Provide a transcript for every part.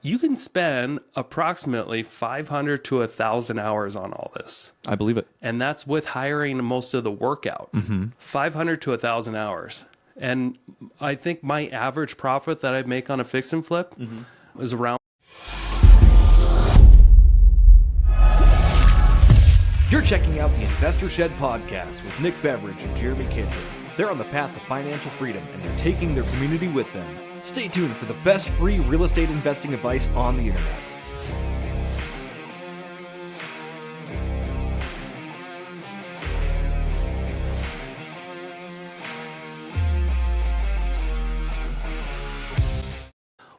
you can spend approximately 500 to 1,000 hours on all this. I believe it. And that's with hiring most of the workout. 500 to 1,000 hours. And I think my average profit that I make on a fix and flip is around. You're checking out the Investor Shed podcast with Nick Beveridge and Jeremy Kitchen. They're on the path to financial freedom and they're taking their community with them. Stay tuned for the best free real estate investing advice on the internet.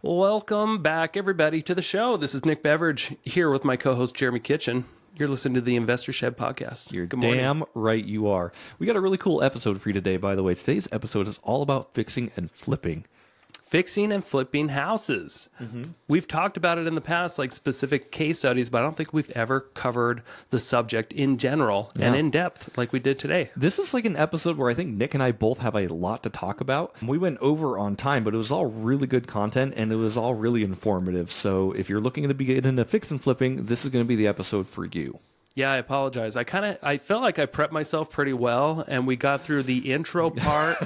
Welcome back, everybody, to the show. This is Nick Beveridge here with my co-host, Jeremy Kitchen. You're listening to the Investor Shed podcast. You're Good morning. damn right you are. We got a really cool episode for you today, by the way. Today's episode is all about fixing and flipping. Fixing and flipping houses. We've talked about it in the past, like specific case studies, but I don't think we've ever covered the subject in general and in depth like we did today. This is like an episode where I think Nick and I both have a lot to talk about. We went over on time, but it was all really good content and it was all really informative. So if you're looking to get into fix and flipping, this is going to be the episode for you. Yeah, I apologize. I felt like I prepped myself pretty well, and we got through the intro part,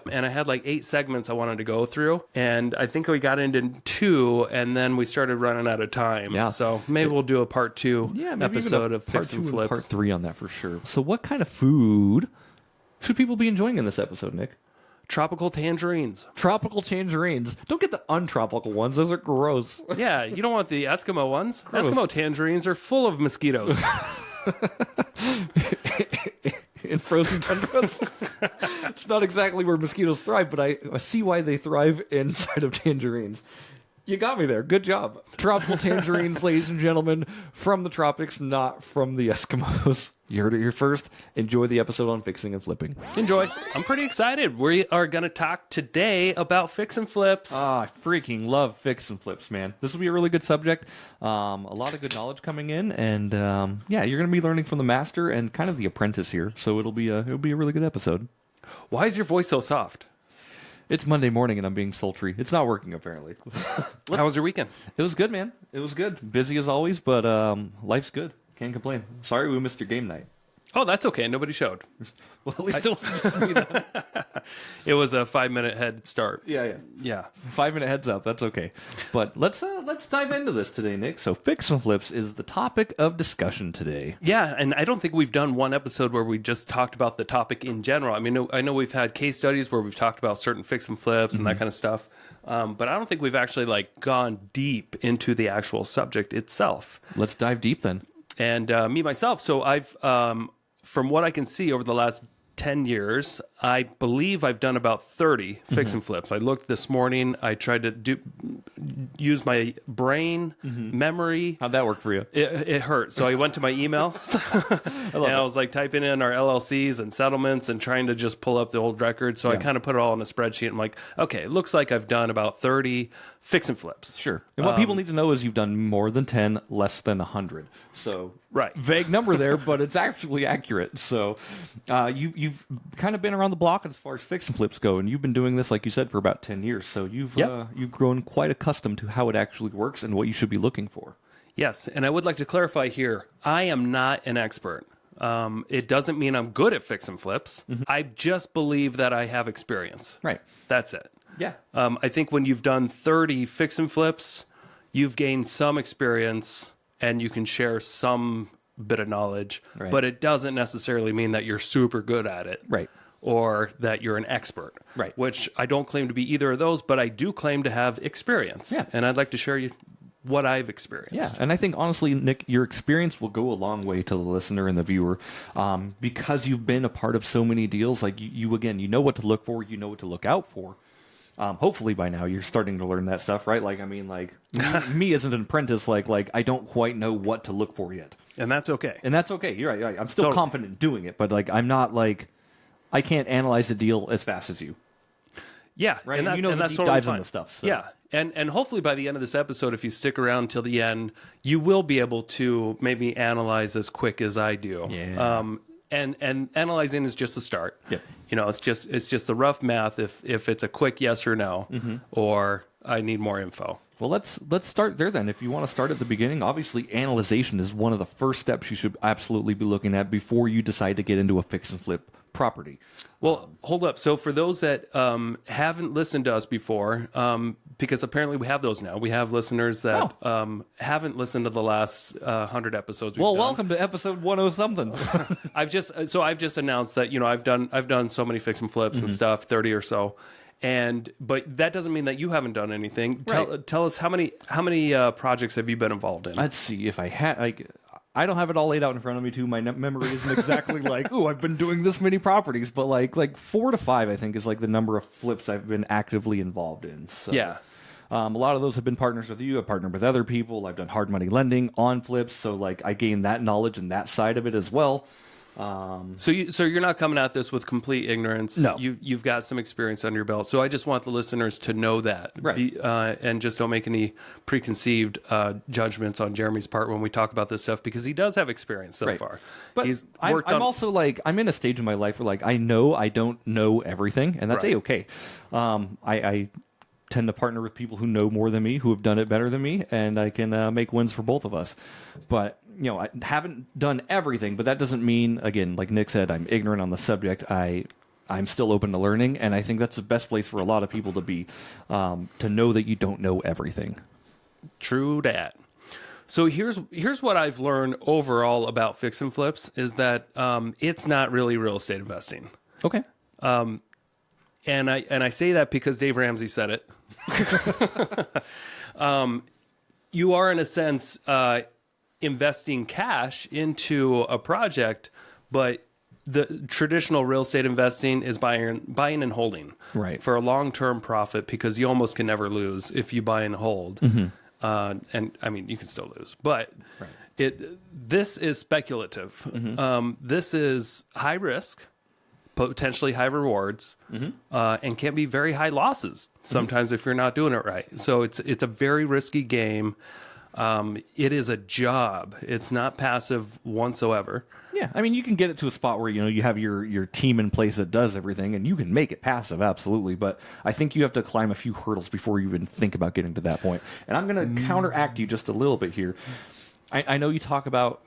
and I had like 8 segments I wanted to go through, and I think we got into 2, and then we started running out of time. Yeah. So maybe we'll do a part 2 episode of part Fix and 2 Flips. part 3 on that for sure. So what kind of food should people be enjoying in this episode, Nick? Tropical tangerines. Tropical tangerines. Don't get the untropical ones. Those are gross. Yeah, you don't want the Eskimo ones. Gross. Eskimo tangerines are full of mosquitoes. In frozen tundras. It's not exactly where mosquitoes thrive, but I see why they thrive inside of tangerines. You got me there. Good job. Tropical tangerines, ladies and gentlemen, from the tropics, not from the Eskimos. You heard it here first. Enjoy the episode on fixing and flipping. Enjoy. I'm pretty excited. We are going to talk today about fix and flips. I freaking love fix and flips, man. This will be a really good subject. A lot of good knowledge coming in, and yeah, you're going to be learning from the master and kind of the apprentice here. So it'll be a really good episode. Why is your voice so soft? It's Monday morning and I'm being sultry. It's not working apparently. How was your weekend? It was good, man. It was good. Busy as always, but life's good. Can't complain. Sorry we missed your game night. Oh, that's okay. Nobody showed. Well, at least it wasn't just me then. It was a 5-minute head start. Yeah. Yeah. 5-minute heads up. That's okay. But let's dive into this today, Nick. So fix and flips is the topic of discussion today. Yeah, and I don't think we've done one episode where we just talked about the topic in general. I mean, I know we've had case studies where we've talked about certain fix and flips and that kind of stuff. But I don't think we've actually like gone deep into the actual subject itself. Let's dive deep then. And me, myself, so I've, from what I can see over the last 10 years, I believe I've done about 30 fix and flips. I looked this morning. I tried to use my brain, memory. How'd that work for you? It hurt. So I went to my email and I was like typing in our LLCs and settlements and trying to just pull up the old records. So I kind of put it all in a spreadsheet. I'm like, okay, it looks like I've done about 30 fix and flips. Sure. And what people need to know is you've done more than 10, less than 100. So Right. vague number there, but it's actually accurate. So you've kind of been around the block as far as fix and flips go, and you've been doing this, like you said, for about 10 years. So you've grown quite accustomed to how it actually works and what you should be looking for. Yes. And I would like to clarify here, I am not an expert. It doesn't mean I'm good at fix and flips. I just believe that I have experience. Right. That's it. Yeah. I think when you've done 30 fix and flips, you've gained some experience and you can share some bit of knowledge, Right. but it doesn't necessarily mean that you're super good at it. Right. Or that you're an expert. Right. Which I don't claim to be either of those, but I do claim to have experience. Yeah. And I'd like to share you what I've experienced. Yeah, and I think honestly, Nick, your experience will go a long way to the listener and the viewer, because you've been a part of so many deals. Like you again, you know what to look for, you know what to look out for. Hopefully by now you're starting to learn that stuff, right? Like, I mean, like me as an apprentice, like I don't quite know what to look for yet, And that's okay. and that's okay. You're right. I'm still Totally. confident in doing it, but like I'm not like I can't analyze the deal as fast as you. Yeah, Right? and, that, You know and the that's deep totally dives fine. into stuff, so. Yeah, and hopefully by the end of this episode, if you stick around till the end, you will be able to maybe analyze as quick as I do. Yeah. And analyzing is just a start. Yep. You know, it's just the rough math if it's a quick yes or no, or I need more info. Well, let's start there then. If you want to start at the beginning, obviously analyzation is one of the first steps you should absolutely be looking at before you decide to get into a fix and flip property. Well, hold up. So for those that haven't listened to us before, because apparently we have those now. We have listeners that haven't listened to the last 100 episodes we've done. Welcome to episode 10 something. I've just announced that, I've done so many fix and flips and stuff, 30 or so. But that doesn't mean that you haven't done anything. Right. Tell us how many projects have you been involved in? Let's see if I had. I don't have it all laid out in front of me too. My memory isn't exactly like, oh, I've been doing this many properties, but like 4 to 5, I think, is like the number of flips I've been actively involved in. So, yeah. a lot of those have been partners with you. I've partnered with other people. I've done hard money lending on flips, so like I gained that knowledge and that side of it as well. So you're not coming at this with complete ignorance. No. You've got some experience under your belt. So I just want the listeners to know that, right? And just don't make any preconceived judgments on Jeremy's part when we talk about this stuff, because he does have experience so far. But I'm also like, I'm in a stage in my life where like I know I don't know everything, and that's A-okay. I tend to partner with people who know more than me, who have done it better than me, and I can make wins for both of us. But I haven't done everything, but that doesn't mean, again, like Nick said, I'm ignorant on the subject. I'm still open to learning, and I think that's the best place for a lot of people to be, to know that you don't know everything. True that. So here's what I've learned overall about fix and flips is that it's not really real estate investing. Okay. And I say that because Dave Ramsey said it. You are, in a sense, investing cash into a project, but the traditional real estate investing is buying and holding, right, for a long-term profit, because you almost can never lose if you buy and hold. And I mean, you can still lose, but this is speculative. This is high risk, potentially high rewards, and can be very high losses sometimes if you're not doing it right. So it's a very risky game. It is a job. It's not passive whatsoever. Yeah, I mean, you can get it to a spot where you have your team in place that does everything, and you can make it passive, absolutely. But I think you have to climb a few hurdles before you even think about getting to that point. And I'm going to counteract you just a little bit here. I know you talk about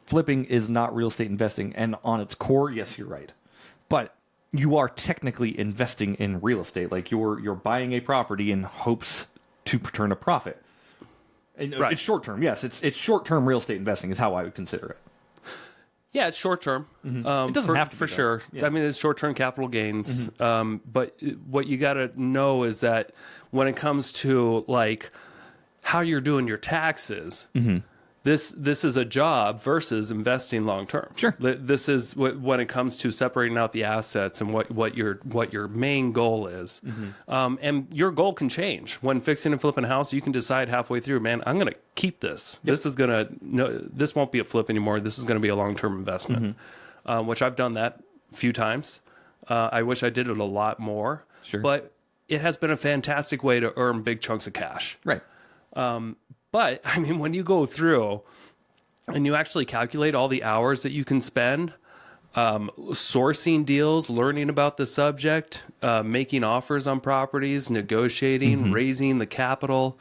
flipping is not real estate investing, and on its core, yes, you're right. But you are technically investing in real estate. Like you're buying a property in hopes to turn a profit. And right. It's short term. Yes, it's short term real estate investing is how I would consider it. Yeah, it's short term. It doesn't have to be, for sure. Yeah. I mean, it's short term capital gains. But what you got to know is that when it comes to like how you're doing your taxes, this is a job versus investing long term. Sure. This is when it comes to separating out the assets and what your main goal is. And your goal can change. When fixing and flipping a house, you can decide halfway through, man, I'm going to keep this. Yep. This won't be a flip anymore. This is going to be a long term investment, which I've done that a few times. I wish I did it a lot more. Sure. But it has been a fantastic way to earn big chunks of cash. Right. But I mean, when you go through and you actually calculate all the hours that you can spend sourcing deals, learning about the subject, making offers on properties, negotiating, raising the capital,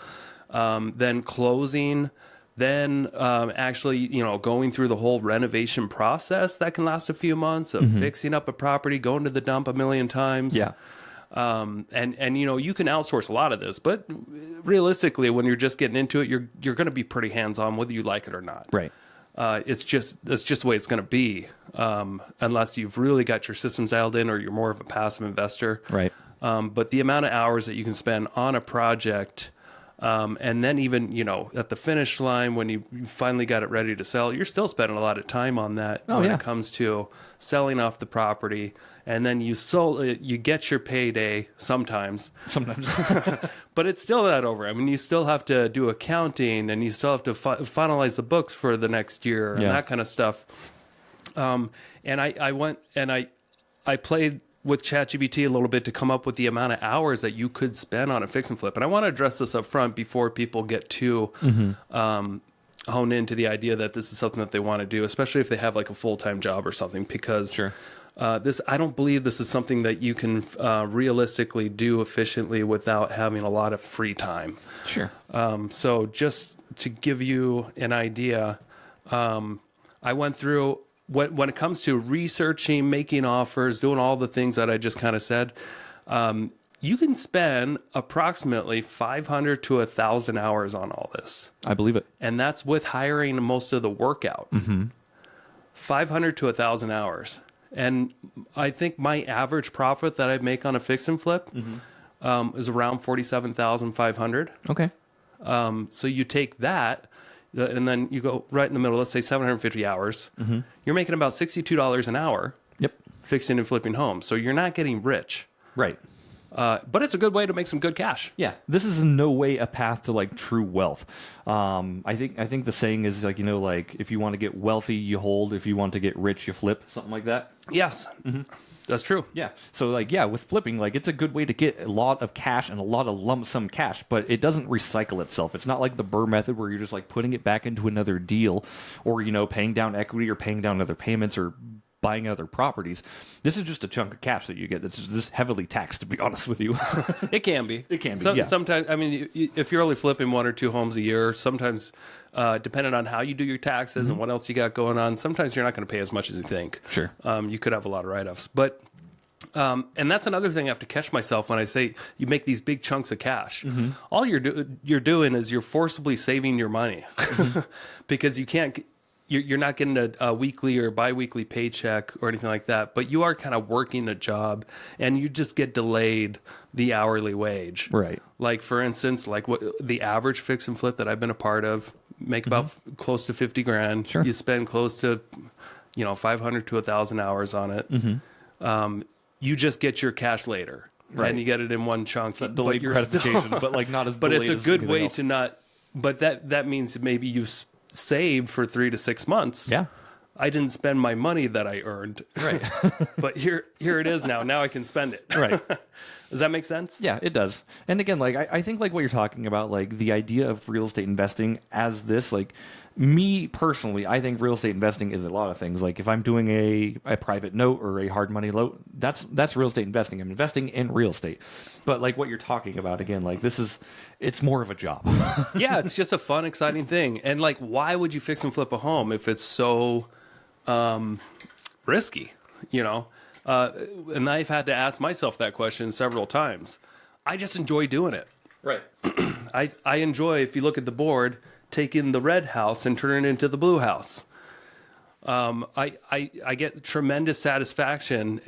then closing, then actually, going through the whole renovation process that can last a few months of fixing up a property, going to the dump a million times. Yeah. And you can outsource a lot of this, but realistically, when you're just getting into it, you're going to be pretty hands-on whether you like it or not. Right. That's just the way it's going to be, unless you've really got your systems dialed in or you're more of a passive investor. Right. But the amount of hours that you can spend on a project, and then even, at the finish line, when you finally got it ready to sell, you're still spending a lot of time on that when it comes to selling off the property. And then you get your payday sometimes, but it's still not over. I mean, you still have to do accounting and you still have to finalize the books for the next year and that kind of stuff. And I went and I played with ChatGPT a little bit to come up with the amount of hours that you could spend on a fix and flip. And I want to address this up front before people get too honed into the idea that this is something that they want to do, especially if they have like a full-time job or something, because I don't believe this is something that you can realistically do efficiently without having a lot of free time. Sure. So just to give you an idea, I went through when it comes to researching, making offers, doing all the things that I just kind of said. You can spend approximately 500 to 1,000 hours on all this. I believe it. And that's with hiring most of the workout. 500 to 1,000 hours. And I think my average profit that I make on a fix and flip is around 47,500. Okay. So you take that and then you go right in the middle, let's say 750 hours. You're making about $62 an hour Yep. fixing and flipping homes. So you're not getting rich. Right. But it's a good way to make some good cash. Yeah, this is in no way a path to like true wealth. I think the saying is like, like if you want to get wealthy, you hold. If you want to get rich, you flip. Something like that. Yes, that's true. Yeah. So like, yeah, with flipping, like it's a good way to get a lot of cash and a lot of lump sum cash, but it doesn't recycle itself. It's not like the Burr method where you're just like putting it back into another deal, or paying down equity or paying down other payments or buying other properties. This is just a chunk of cash that you get that's just heavily taxed, to be honest with you. It can be. It can be, yeah. Sometimes, I mean, if you're only flipping 1 or 2 homes a year, sometimes, depending on how you do your taxes and what else you got going on, sometimes you're not going to pay as much as you think. Sure. You could have a lot of write-offs. But, and that's another thing I have to catch myself when I say you make these big chunks of cash. All you're doing is you're forcibly saving your money because you can't... You're not getting a weekly or biweekly paycheck or anything like that, but you are kind of working a job and you just get delayed the hourly wage. Right. Like, for instance, like what the average fix and flip that I've been a part of make about close to 50 grand. Sure. You spend close to, 500 to 1,000 hours on it. You just get your cash later. Right. And you get it in one chunk. It's delayed gratification, but like not as But delayed it's a as good anything way else. to not, but that means maybe you've saved for 3 to 6 months. Yeah. I didn't spend my money that I earned. Right. But here it is now. Now I can spend it. Right. Does that make sense? Yeah, it does. And again, like I think like what you're talking about, like the idea of real estate investing as this, like me personally, I think real estate investing is a lot of things. Like if I'm doing a private note or a hard money loan, that's real estate investing. I'm investing in real estate. But like what you're talking about, again, like it's more of a job. Yeah, it's just a fun, exciting thing. And like, why would you fix and flip a home if it's so risky? And I've had to ask myself that question several times. I just enjoy doing it. Right. I enjoy, if you look at the board, taking the red house and turning it into the blue house. I get tremendous satisfaction,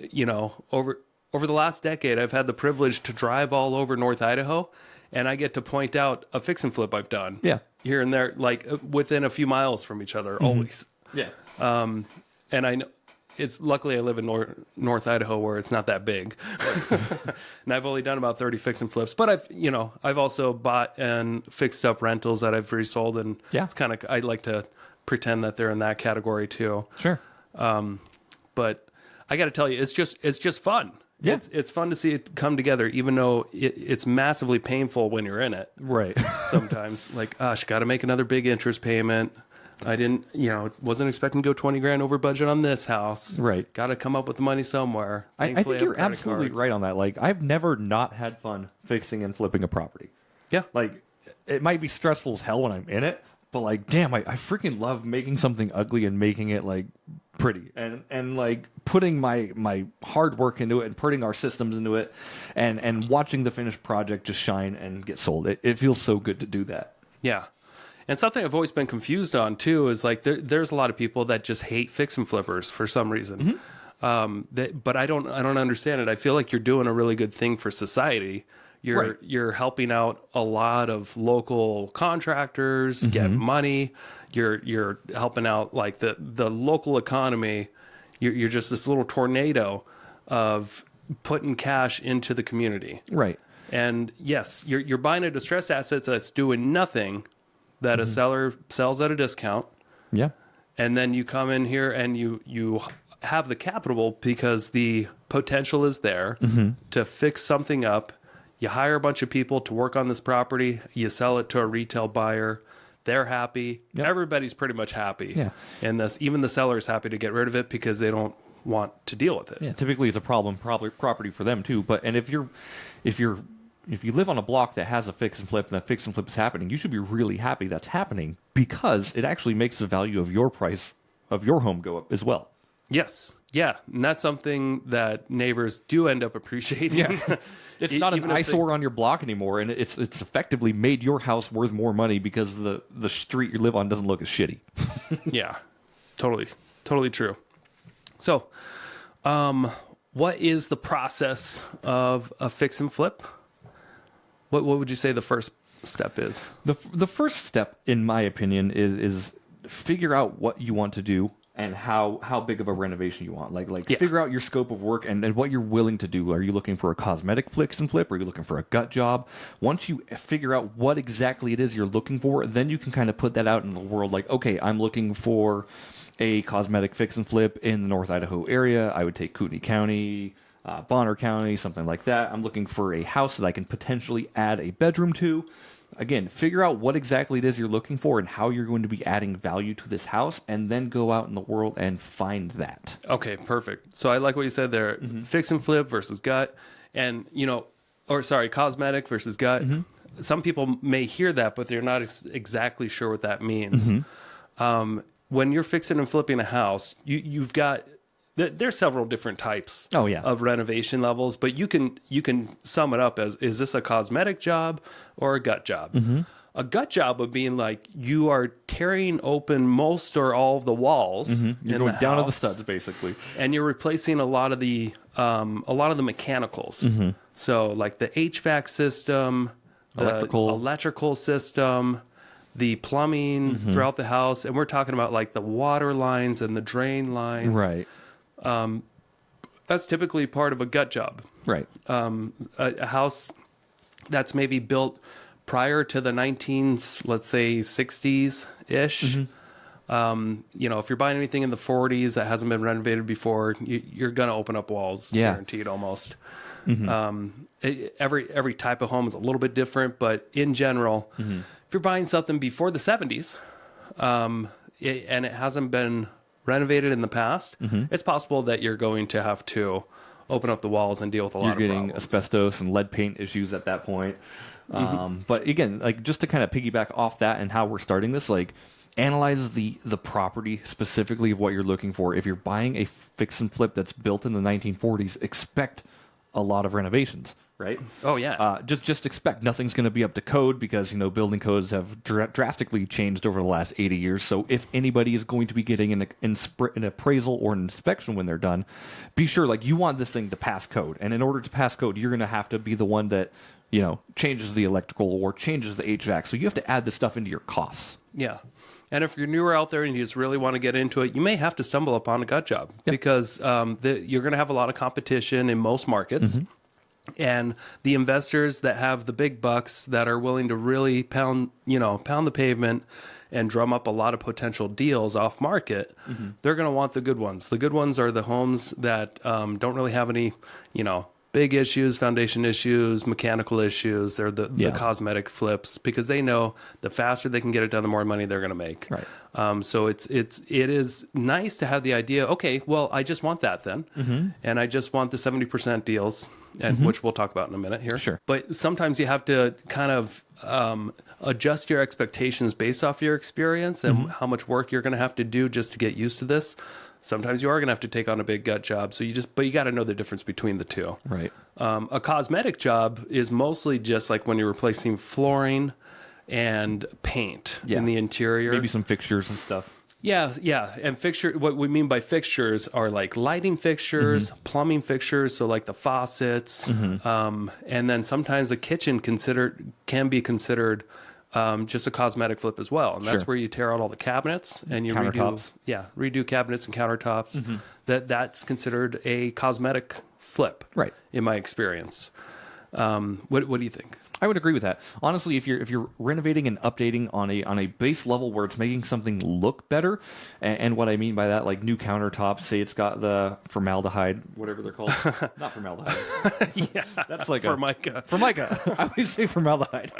over the last decade. I've had the privilege to drive all over North Idaho, and I get to point out a fix and flip I've done. Yeah. Here and there, like within a few miles from each other, always. Yeah. And I know luckily I live in North Idaho where it's not that big. And I've only done about 30 fix and flips, but I've also bought and fixed up rentals that I've resold, and Yeah. it's kind of, I like to pretend that they're in that category too. Sure. But I got to tell you, it's just fun. Yeah. It's fun to see it come together, even though it's massively painful when you're in it. Right. Sometimes, like, gosh, got to make another big interest payment. I didn't, wasn't expecting to go 20 grand over budget on this house. Right. Got to come up with the money somewhere. I Thankfully, think have you're credit absolutely cards. right on that. Like, I've never not had fun fixing and flipping a property. Yeah. Like, it might be stressful as hell when I'm in it, but like, damn, I freaking love making something ugly and making it like pretty and like putting my hard work into it and putting our systems into it and watching the finished project just shine and get sold. It feels so good to do that. Yeah. And something I've always been confused on too is like there's a lot of people that just hate fix and flippers for some reason. But I don't understand it. I feel like you're doing a really good thing for society. You're helping out a lot of local contractors get money. You're helping out like the local economy. You're just this little tornado of putting cash into the community. Right. And yes, you're buying a distressed asset that's doing nothing, that a seller sells at a discount. Yeah. And then you come in here and you have the capital because the potential is there to fix something up. You hire a bunch of people to work on this property. You sell it to a retail buyer. They're happy. Yep. Everybody's pretty much happy. Yeah. And even the seller's happy to get rid of it because they don't want to deal with it. Yeah, typically it's a problem property for them too. But and if you live on a block that has a fix and flip and that fix and flip is happening, you should be really happy that's happening because it actually makes the value of your price of your home go up as well. Yes. Yeah. And that's something that neighbors do end up appreciating. Yeah. It's not an eyesore on your block anymore, and it's effectively made your house worth more money because the street you live on doesn't look as shitty. Yeah. Totally true. So, what is the process of a fix and flip? What would you say the first step is? The first step, in my opinion, is figure out what you want to do and how big of a renovation you want. Figure out your scope of work and what you're willing to do. Are you looking for a cosmetic fix and flip? Are you looking for a gut job? Once you figure out what exactly it is you're looking for, then you can kind of put that out in the world. Like, okay, I'm looking for a cosmetic fix and flip in the North Idaho area. I would take Kootenai County, Bonner County, something like that. I'm looking for a house that I can potentially add a bedroom to. Again, figure out what exactly it is you're looking for and how you're going to be adding value to this house, and then go out in the world and find that. Okay, perfect. So I like what you said there. Fix and flip versus gut, and cosmetic versus gut. Some people may hear that, but they're not exactly sure what that means. When you're fixing and flipping a house, you've got there's several different types of renovation levels, but you can sum it up as, is this a cosmetic job or a gut job? A gut job would be like you are tearing open most or all of the walls. You're going down to the studs, basically, and you're replacing a lot of the mechanicals. So like the HVAC system, the electrical system, the plumbing throughout the house, and we're talking about like the water lines and the drain lines. Right. That's typically part of a gut job. Right. A house that's maybe built prior to the 60s ish. If you're buying anything in the 40s that hasn't been renovated before, you're going to open up walls, guaranteed almost. Every type of home is a little bit different, but in general, if you're buying something before the 70s, and it hasn't been renovated in the past, it's possible that you're going to have to open up the walls and deal with a lot of problems. You're getting asbestos and lead paint issues at that point. But again, like just to kind of piggyback off that and how we're starting this, like analyze the property specifically of what you're looking for. If you're buying a fix and flip that's built in the 1940s, expect a lot of renovations, right? Oh yeah. Just expect nothing's going to be up to code because building codes have drastically changed over the last 80 years. So if anybody is going to be getting an appraisal or an inspection when they're done, be sure like you want this thing to pass code, and in order to pass code, you're going to have to be the one that changes the electrical or changes the HVAC. So you have to add this stuff into your costs. Yeah. And if you're newer out there and you just really want to get into it, you may have to stumble upon a gut job because you're going to have a lot of competition in most markets. And the investors that have the big bucks that are willing to really pound the pavement and drum up a lot of potential deals off market, they're going to want the good ones. The good ones are the homes that don't really have any, big issues, foundation issues, mechanical issues. They're the cosmetic flips because they know the faster they can get it done, the more money they're going to make. Right. So it is nice to have the idea. Okay, well, I just want that then, and I just want the 70% deals, and which we'll talk about in a minute here. Sure. But sometimes you have to kind of adjust your expectations based off your experience and how much work you're going to have to do just to get used to this. Sometimes you are going to have to take on a big gut job. But you got to know the difference between the two. Right. A cosmetic job is mostly just like when you're replacing flooring and paint in the interior. Maybe some fixtures and stuff. Yeah. And what we mean by fixtures are like lighting fixtures, plumbing fixtures, so like the faucets, and then sometimes the kitchen can be considered just a cosmetic flip as well. And that's where you tear out all the cabinets and you redo cabinets and countertops. That's considered a cosmetic flip, right? In my experience. What do you think? I would agree with that. Honestly, if you're renovating and updating on a base level where it's making something look better, and what I mean by that, like new countertops, say it's got the formaldehyde, whatever they're called, not formaldehyde. Yeah, That's like Formica. Formica. I always say formaldehyde.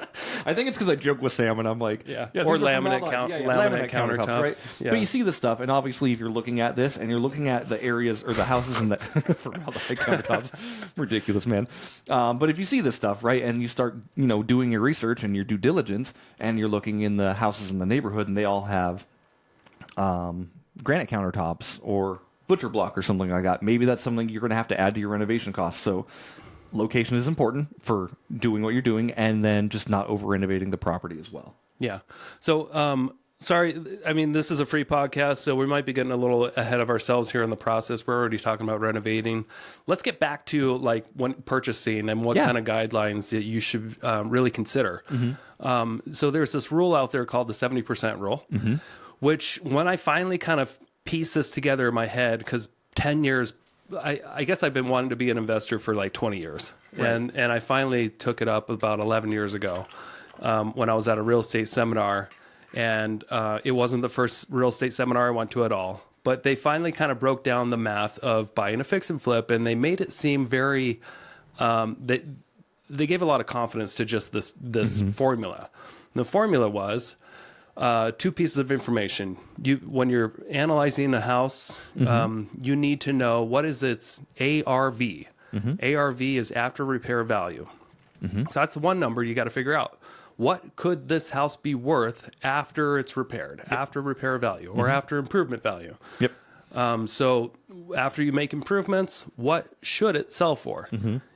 I think it's because I joke with Sam and I'm like, Yeah. these Or are laminate formaldehyde. laminate countertops. right? Yeah. But you see the stuff, and obviously if you're looking at this and you're looking at the areas or the houses in the formaldehyde countertops, ridiculous, man. But if you see this stuff, right, and you start, doing your research and your due diligence, and you're looking in the houses in the neighborhood, and they all have granite countertops or butcher block or something like that, maybe that's something you're going to have to add to your renovation costs. So location is important for doing what you're doing, and then just not over renovating the property as well. Yeah. So, sorry, I mean, this is a free podcast, so we might be getting a little ahead of ourselves here in the process. We're already talking about renovating. Let's get back to like when purchasing and what kind of guidelines that you should really consider. So there's this rule out there called the 70% rule, which when I finally kind of piece this together in my head, because 10 years, I guess I've been wanting to be an investor for like 20 years. Right. And I finally took it up about 11 years ago when I was at a real estate seminar. And it wasn't the first real estate seminar I went to at all. But they finally kind of broke down the math of buying a fix and flip, and they made it seem very they gave a lot of confidence to just this formula. The formula was two pieces of information. When you're analyzing a house, you need to know what is its ARV. ARV is after repair value. So that's the one number you got to figure out. What could this house be worth after it's repaired, after repair value, or after improvement value? Yep. So after you make improvements, what should it sell for?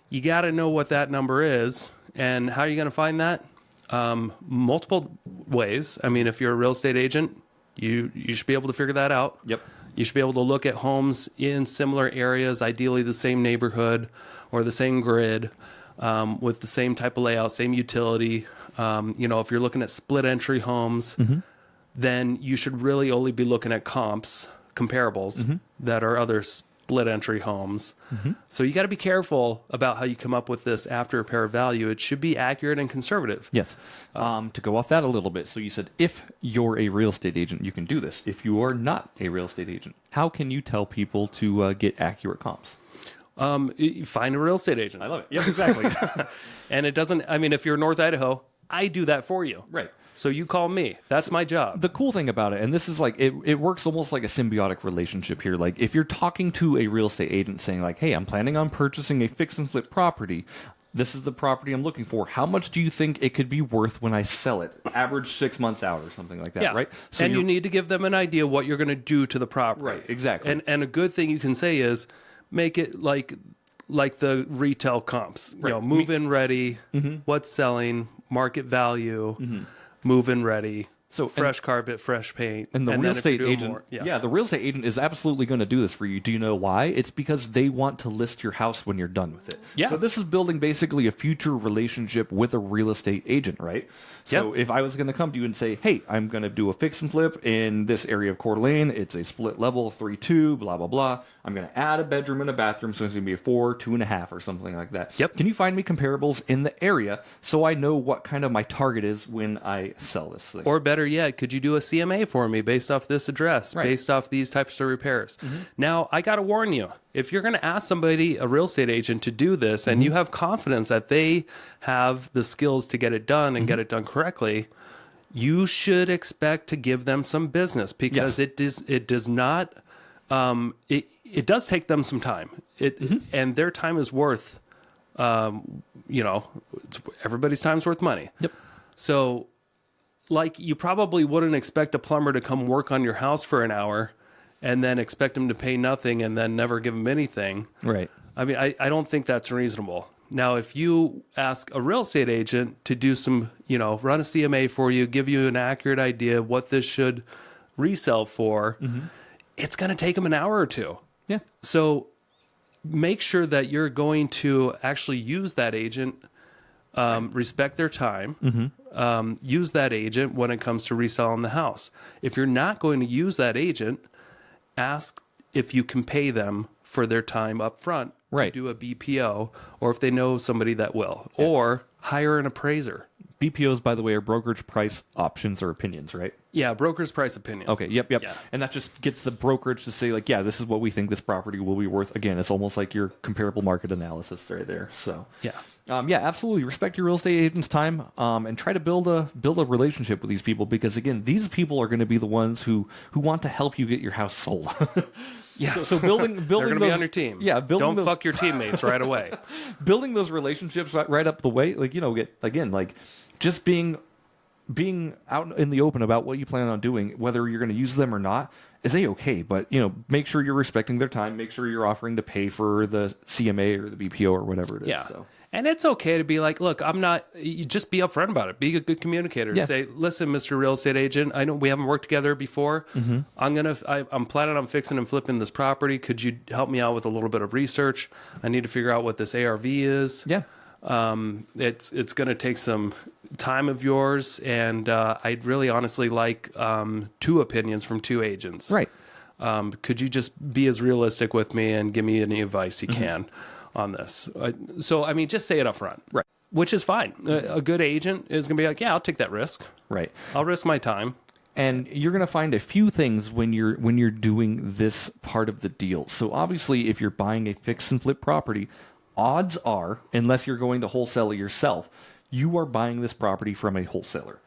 You got to know what that number is. And how are you going to find that? Multiple ways. I mean, if you're a real estate agent, you should be able to figure that out. Yep. You should be able to look at homes in similar areas, ideally the same neighborhood or the same grid, with the same type of layout, same utility. If you're looking at split entry homes, then you should really only be looking at comparables that are other split entry homes. So you got to be careful about how you come up with this after repair value. It should be accurate and conservative. Yes. To go off that a little bit, so you said if you're a real estate agent, you can do this. If you are not a real estate agent, how can you tell people to get accurate comps? You find a real estate agent. I love it. Yep, exactly. And it doesn't, I mean, if you're North Idaho, I do that for you. Right. So you call me. That's my job. The cool thing about it, and this is like, it works almost like a symbiotic relationship here. Like if you're talking to a real estate agent saying like, hey, I'm planning on purchasing a fix and flip property. This is the property I'm looking for. How much do you think it could be worth when I sell it? Average 6 months out or something like that, right? So and you need to give them an idea what you're going to do to the property. Right, exactly. And a good thing you can say is make it like the retail comps. Right. Move-in ready, what's selling, market value, move-in ready. So fresh carpet, fresh paint, and the real estate agent, more, the real estate agent is absolutely going to do this for you. Do you know why? It's because they want to list your house when you're done with it. Yeah. So this is building basically a future relationship with a real estate agent, right? So if I was going to come to you and say, hey, I'm going to do a fix and flip in this area of Coeur d'Alene. It's a split level, 3-2, blah, blah, blah. I'm going to add a bedroom and a bathroom, so it's going to be a 4, 2.5 or something like that. Yep. Can you find me comparables in the area so I know what kind of my target is when I sell this thing? Or better yet, could you do a CMA for me based off this address, Right. based off these types of repairs? Now, I got to warn you, if you're going to ask somebody, a real estate agent, to do this, and you have confidence that they have the skills to get it done and get it done correctly, you should expect to give them some business, because it does not, it does take them some time. And their time is worth, everybody's time's worth money. Yep. So, like, you probably wouldn't expect a plumber to come work on your house for an hour and then expect him to pay nothing and then never give him anything. Right. I mean, I don't think that's reasonable. Now, if you ask a real estate agent to do some, run a CMA for you, give you an accurate idea of what this should resell for, it's going to take them an hour or two. Yeah. So make sure that you're going to actually use that agent, respect their time, use that agent when it comes to reselling the house. If you're not going to use that agent, ask if you can pay them for their time up front to Right. do a BPO, or if they know somebody that will. Yeah. Or hire an appraiser. BPOs, by the way, are brokerage price options or opinions, right? Yeah, broker's price opinion. Okay, yep. Yeah. And that just gets the brokerage to say, like, yeah, this is what we think this property will be worth. Again, it's almost like your comparable market analysis right there. So, Yeah. yeah, absolutely. Respect your real estate agent's time, and try to build a relationship with these people, because again, these people are going to be the ones who want to help you get your house sold. Yes. So building They're going to those, be on your team. Yeah, Don't fuck your teammates right away. building those relationships right up the way, like, just being out in the open about what you plan on doing, whether you're going to use them or not, is okay. But make sure you're respecting their time. Make sure you're offering to pay for the CMA or the BPO or whatever it is. Yeah. So. And it's okay to be like, look, you just be upfront about it. Be a good communicator. Yeah. Say, listen, Mr. Real Estate Agent, I know we haven't worked together before. Mm-hmm. I'm planning on fixing and flipping this property. Could you help me out with a little bit of research? I need to figure out what this ARV is. Yeah. It's going to take some time of yours, and I'd really honestly like 2 opinions from 2 agents. Right. Could you just be as realistic with me and give me any advice you can on this? So, I mean, just say it up front. Right. Which is fine. A good agent is going to be like, yeah, I'll take that risk. Right. I'll risk my time. And you're going to find a few things when you're doing this part of the deal. So obviously, if you're buying a fix and flip property, odds are, unless you're going to wholesale it yourself, you are buying this property from a wholesaler.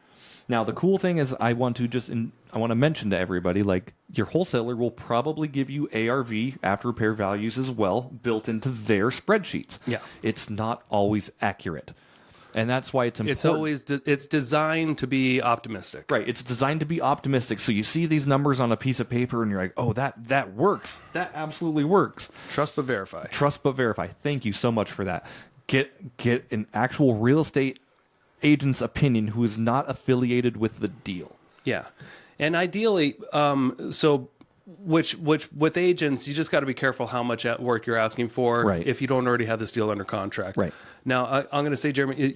Now, the cool thing is, I want to mention to everybody, like, your wholesaler will probably give you ARV, after repair values, as well, built into their spreadsheets. Yeah. It's not always accurate. And that's why it's important. It's designed to be optimistic. Right. It's designed to be optimistic. So you see these numbers on a piece of paper and you're like, oh, that works. That absolutely works. Trust but verify. Trust but verify. Thank you so much for that. Get an actual real estate agent's opinion who is not affiliated with the deal. Yeah. And ideally, which with agents, you just got to be careful how much work you're asking for. Right. If you don't already have this deal under contract. Right. Now, I'm going to say, Jeremy,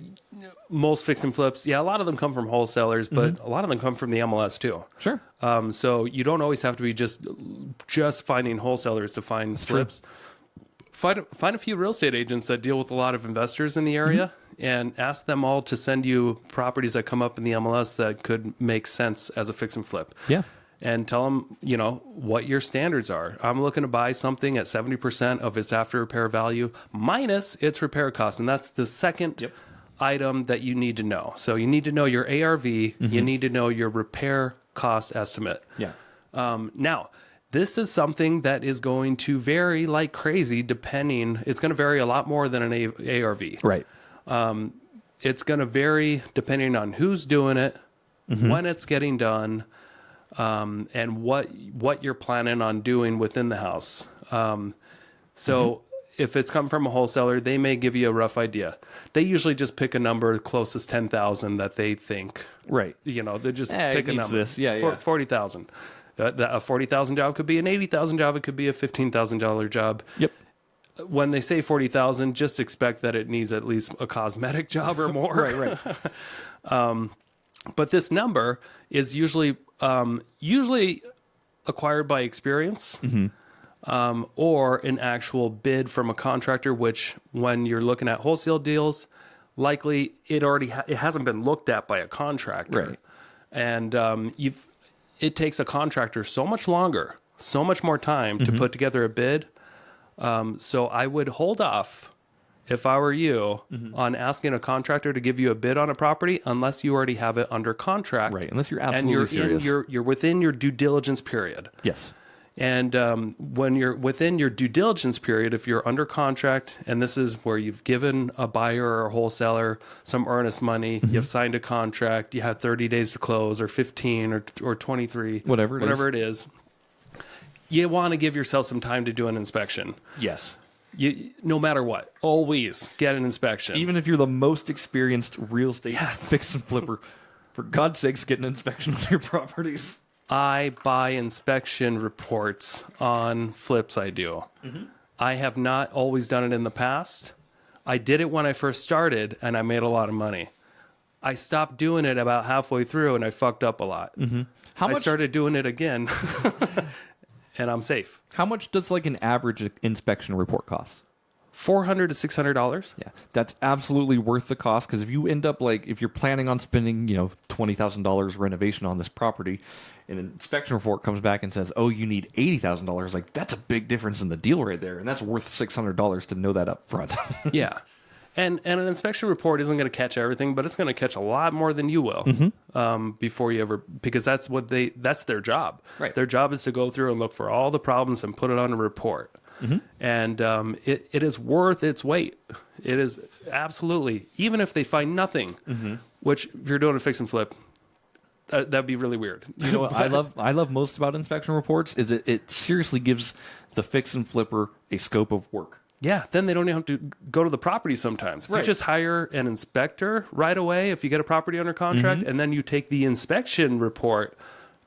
most fix and flips, yeah, a lot of them come from wholesalers, but a lot of them come from the MLS too. Sure. So you don't always have to be just finding wholesalers to find flips. Find a few real estate agents that deal with a lot of investors in the area and ask them all to send you properties that come up in the MLS that could make sense as a fix and flip. Yeah. And tell them, what your standards are. I'm looking to buy something at 70% of its after repair value minus its repair cost. And that's the second item that you need to know. So you need to know your ARV. You need to know your repair cost estimate. Yeah. Now, this is something that is going to vary like crazy it's going to vary a lot more than an ARV. Right. It's going to vary depending on who's doing it, when it's getting done, and what you're planning on doing within the house. So if it's come from a wholesaler, they may give you a rough idea. They usually just pick a number closest 10,000 that they think. Right. They just pick a number. This. Yeah, yeah. 40,000. A $40,000 job could be an $80,000 job. It could be a $15,000 job. Yep. When they say 40,000, just expect that it needs at least a cosmetic job or more. Right. But this number is usually acquired by experience, or an actual bid from a contractor. Which, when you're looking at wholesale deals, likely it hasn't been looked at by a contractor, Right. And it takes a contractor so much longer, so much more time to put together a bid. So I would hold off, if I were you, on asking a contractor to give you a bid on a property unless you already have it under contract. Right. Unless you're absolutely serious. You're within your due diligence period. Yes. And when you're within your due diligence period, if you're under contract, and this is where you've given a buyer or a wholesaler some earnest money, you've signed a contract, you have 30 days to close, or 15, or 23, whatever it is, you want to give yourself some time to do an inspection. Yes. No matter what, always get an inspection. Even if you're the most experienced real estate Yes. fix and flipper, for God's sakes, get an inspection on your properties. I buy inspection reports on flips I do. I have not always done it in the past. I did it when I first started, and I made a lot of money. I stopped doing it about halfway through, and I fucked up a lot. I started doing it again, and I'm safe. How much does like an average inspection report cost? $400 to $600. Yeah, that's absolutely worth the cost, because if you end up if you're planning on spending, $20,000 renovation on this property, and an inspection report comes back and says, oh, you need $80,000, that's a big difference in the deal right there, and that's worth $600 to know that up front. Yeah. And an inspection report isn't going to catch everything, but it's going to catch a lot more than you will before you ever, because that's their job. Right. Their job is to go through and look for all the problems and put it on a report. And it is worth its weight. It is absolutely, even if they find nothing, which if you're doing a fix and flip, that'd be really weird. You know what I love most about inspection reports is it seriously gives the fix and flipper a scope of work. Yeah, then they don't even have to go to the property sometimes. If you just hire an inspector right away, if you get a property under contract, and then you take the inspection report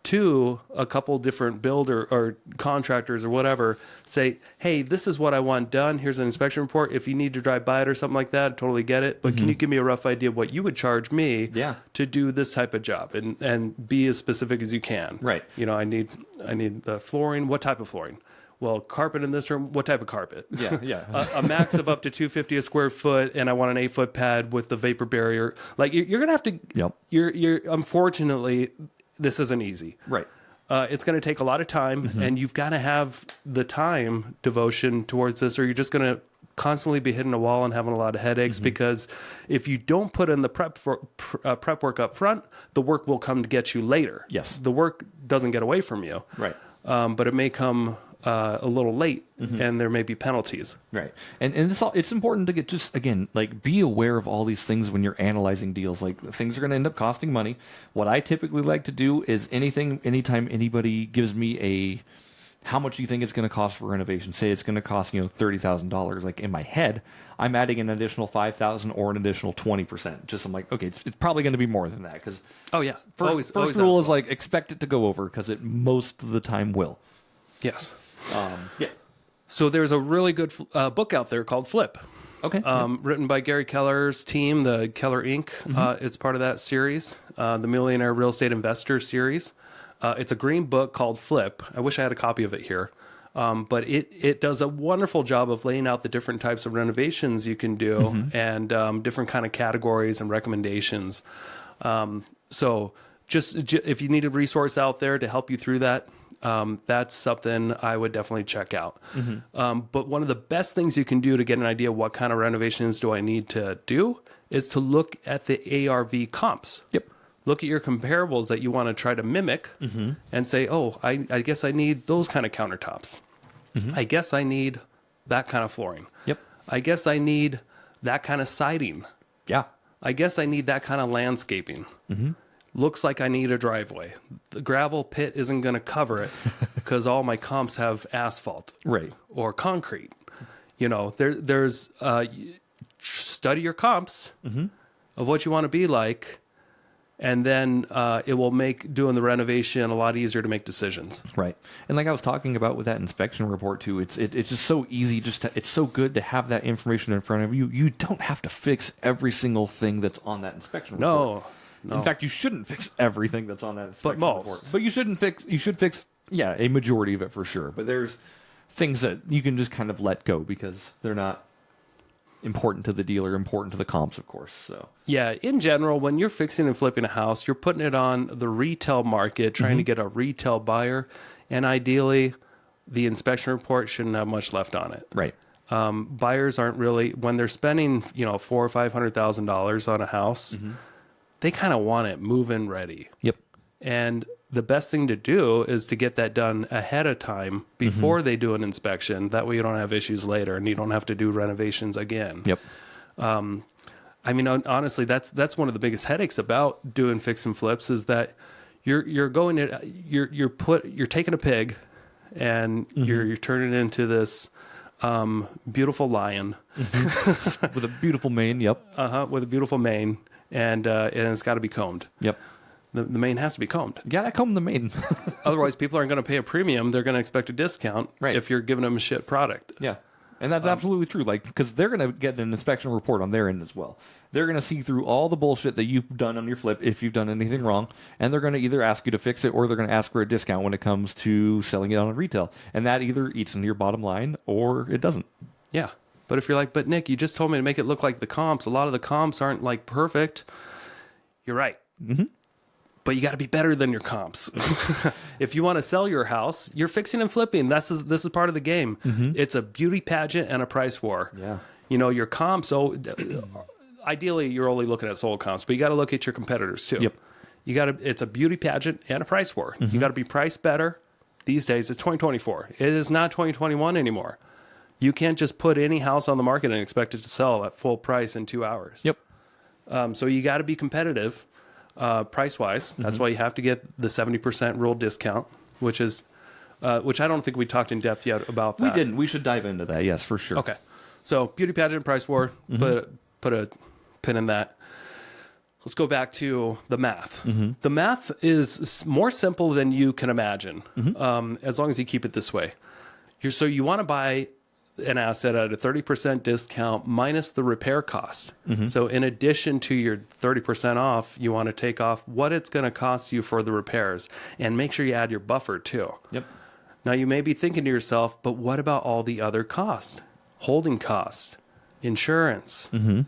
to a couple different builder or contractors or whatever, say, hey, this is what I want done. Here's an inspection report. If you need to drive by it or something like that, I totally get it. But can you give me a rough idea of what you would charge me to do this type of job, and be as specific as you can? Right. I need the flooring. What type of flooring? Well, carpet in this room, what type of carpet? Yeah. a max of up to $250 a square foot, and I want an 8-foot pad with the vapor barrier. You're going to have to, you're unfortunately, this isn't easy. Right. It's going to take a lot of time, and you've got to have the time devotion towards this, or you're just going to constantly be hitting a wall and having a lot of headaches, because if you don't put in the prep work up front, the work will come to get you later. Yes. The work doesn't get away from you. Right. But it may come a little late, and there may be penalties. Right. And it's important to get be aware of all these things when you're analyzing deals. Things are going to end up costing money. What I typically like to do is anytime anybody gives me how much do you think it's going to cost for renovation? Say it's going to cost, $30,000. In my head, I'm adding an additional $5,000 or an additional 20%. I'm like, okay, it's probably going to be more than that, because First rule is expect it to go over, because it most of the time will. Yes. So there's a really good book out there called Flip. Okay. Written by Gary Keller's team, the Keller Inc. It's part of that series, the Millionaire Real Estate Investor series. It's a green book called Flip. I wish I had a copy of it here. But it does a wonderful job of laying out the different types of renovations you can do, and different kind of categories and recommendations. So just if you need a resource out there to help you through that, that's something I would definitely check out. But one of the best things you can do to get an idea of what kind of renovations do I need to do is to look at the ARV comps. Yep. Look at your comparables that you want to try to mimic, and say, oh, I guess I need those kind of countertops. I guess I need that kind of flooring. Yep. I guess I need that kind of siding. Yeah. I guess I need that kind of landscaping. Looks like I need a driveway. The gravel pit isn't going to cover it because all my comps have asphalt, Right. or concrete. There's study your comps of what you want to be like, and then it will make doing the renovation a lot easier to make decisions. Right. And like I was talking about with that inspection report too, it's just so easy. It's so good to have that information in front of you. You don't have to fix every single thing that's on that inspection report. No. In fact, you shouldn't fix everything that's on that inspection most. report. But you should fix a majority of it for sure. But there's things that you can just kind of let go because they're not important to the dealer, important to the comps, of course. So yeah, in general, when you're fixing and flipping a house, you're putting it on the retail market, trying to get a retail buyer, and ideally, the inspection report shouldn't have much left on it. Right. Buyers aren't really, when they're spending $400,000 or $500,000 on a house, they kind of want it move-in ready. Yep. And the best thing to do is to get that done ahead of time before they do an inspection. That way you don't have issues later and you don't have to do renovations again. Yep. Honestly, that's one of the biggest headaches about doing fix and flips is that you're taking a pig and you're turning it into this beautiful lion With a beautiful mane. Yep. with a beautiful mane, and it's got to be combed. Yep. The mane has to be combed. You gotta comb the mane. Otherwise, people aren't going to pay a premium. They're going to expect a discount if you're giving them a shit product. Yeah. And that's absolutely true. Because they're going to get an inspection report on their end as well. They're going to see through all the bullshit that you've done on your flip if you've done anything wrong. And they're going to either ask you to fix it or they're going to ask for a discount when it comes to selling it on retail. And that either eats into your bottom line or it doesn't. Yeah. But if you're like, but Nick, you just told me to make it look like the comps. A lot of the comps aren't like perfect. You're right. But you got to be better than your comps. If you want to sell your house, you're fixing and flipping. This is part of the game. It's a beauty pageant and a price war. Yeah. You know, your comps, ideally you're only looking at sold comps, but you got to look at your competitors too. Yep. It's a beauty pageant and a price war. You got to be priced better. These days it's 2024. It is not 2021 anymore. You can't just put any house on the market and expect it to sell at full price in 2 hours. Yep. So you got to be competitive price-wise. That's why you have to get the 70% rule discount, which I don't think we talked in depth yet about that. We didn't. We should dive into that. Yes, for sure. Okay. So beauty pageant, price war, put a pin in that. Let's go back to the math. The math is more simple than you can imagine, as long as you keep it this way. So you want to buy an asset at a 30% discount minus the repair cost. So in addition to your 30% off, you want to take off what it's going to cost you for the repairs, and make sure you add your buffer too. Yep. Now you may be thinking to yourself, but what about all the other costs? Holding costs, insurance, the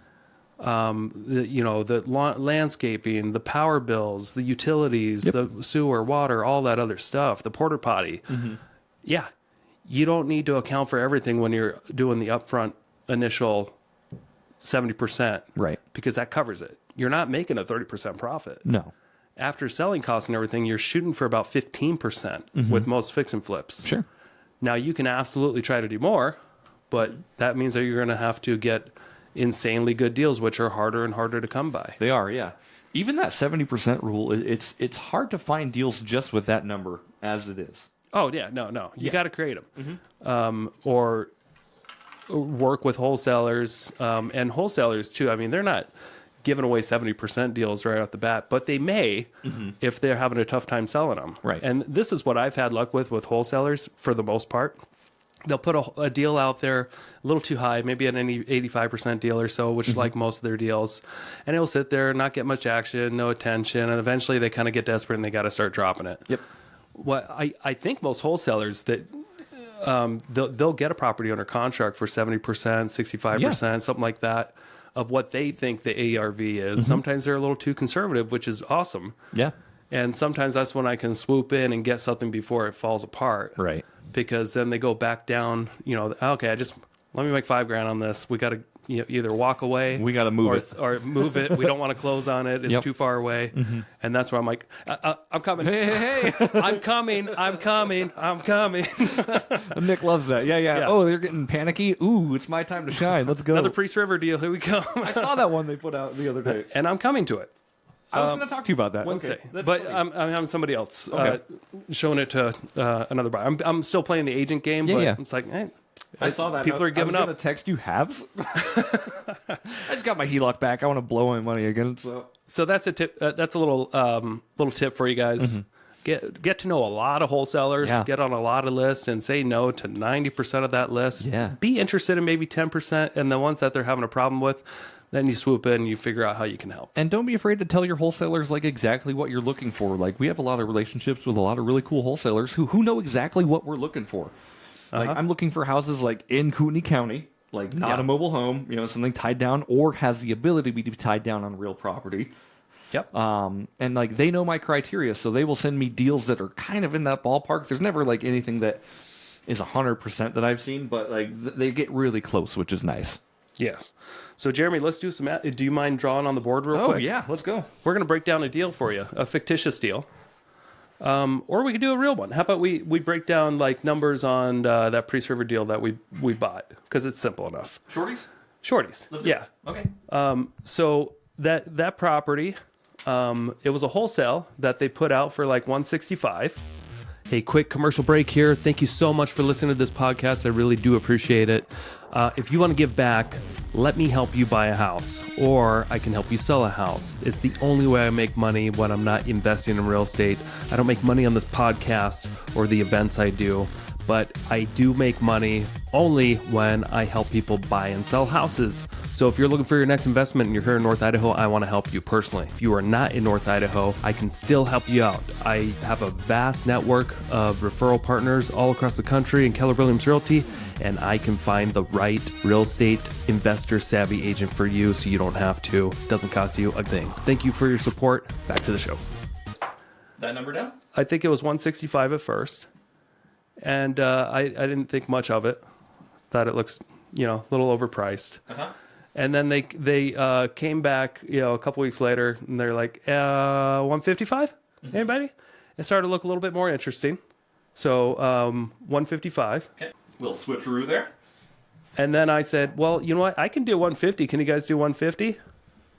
landscaping, the power bills, the utilities, the sewer, water, all that other stuff, the porta potty. Yeah. You don't need to account for everything when you're doing the upfront initial 70%. Right. Because that covers it. You're not making a 30% profit. No. After selling costs and everything, you're shooting for about 15% with most fix and flips. Sure. Now, you can absolutely try to do more, but that means that you're going to have to get insanely good deals, which are harder and harder to come by. They are, yeah. Even that 70% rule, it's hard to find deals just with that number as it is. Oh, yeah. No. You got to create them. Or work with wholesalers, and wholesalers, too. I mean, they're not giving away 70% deals right off the bat, but they may if they're having a tough time selling them. Right. And this is what I've had luck with wholesalers for the most part. They'll put a deal out there a little too high, maybe at any 85% deal or so, which is like most of their deals. And it'll sit there and not get much action, no attention. And eventually they kind of get desperate and they got to start dropping it. Yep. What I think most wholesalers that they'll get a property under contract for 70%, 65%, something like that, of what they think the ARV is. Sometimes they're a little too conservative, which is awesome. Yeah. And sometimes that's when I can swoop in and get something before it falls apart. Right. Because then they go back down, okay, let me make $5,000 on this. We got to either walk away. We got to move it. Or move it. We don't want to close on it. It's too far away. And that's where I'm like, I'm coming. Hey. I'm coming. Nick loves that. Yeah. Oh, they're getting panicky. Ooh, it's my time to shine. Let's go. Another Priest River deal. Here we go. I saw that one they put out the other day. And I'm coming to it. I was going to talk to you about that. Wednesday. Okay. That's But funny. I'm having somebody else Okay. showing it to another buyer. I'm still playing the agent game, but it's like, hey, I saw that. People are giving I was up. going to text you halves. I just got my HELOC back. I want to blow my money again. So that's a tip. That's a little tip for you guys. Get to know a lot of wholesalers. Yeah. Get on a lot of lists and say no to 90% of that list. Yeah. Be interested in maybe 10%, and the ones that they're having a problem with, then you swoop in and you figure out how you can help. And don't be afraid to tell your wholesalers exactly what you're looking for. We have a lot of relationships with a lot of really cool wholesalers who know exactly what we're looking for. I'm looking for houses in Kootenai County, not a mobile home, something tied down or has the ability to be tied down on real property. Yep. And they know my criteria, so they will send me deals that are kind of in that ballpark. There's never anything that is 100% that I've seen, but they get really close, which is nice. Yes. So Jeremy, let's do some. Do you mind drawing on the board real quick? Oh yeah, let's go. We're going to break down a deal for you, a fictitious deal. Or we could do a real one. How about we break down numbers on that Priest River deal that we bought, because it's simple enough. Shorties. Yeah. Okay. So that property, it was a wholesale that they put out for $165. A quick commercial break here. Thank you so much for listening to this podcast. I really do appreciate it. If you want to give back, let me help you buy a house, or I can help you sell a house. It's the only way I make money when I'm not investing in real estate. I don't make money on this podcast or the events I do, but I do make money only when I help people buy and sell houses. So if you're looking for your next investment and you're here in North Idaho, I want to help you personally. If you are not in North Idaho, I can still help you out. I have a vast network of referral partners all across the country in Keller Williams Realty, and I can find the right real estate investor savvy agent for you so you don't have to. It doesn't cost you a thing. Thank you for your support. Back to the show. That number down? I think it was 165 at first, and I didn't think much of it. Thought it looks, a little overpriced. And then they came back, a couple weeks later, and they're like, 155? Anybody? It started to look a little bit more interesting. So 155. Okay. Little switcheroo there. And then I said, well, you know what? I can do 150. Can you guys do 150?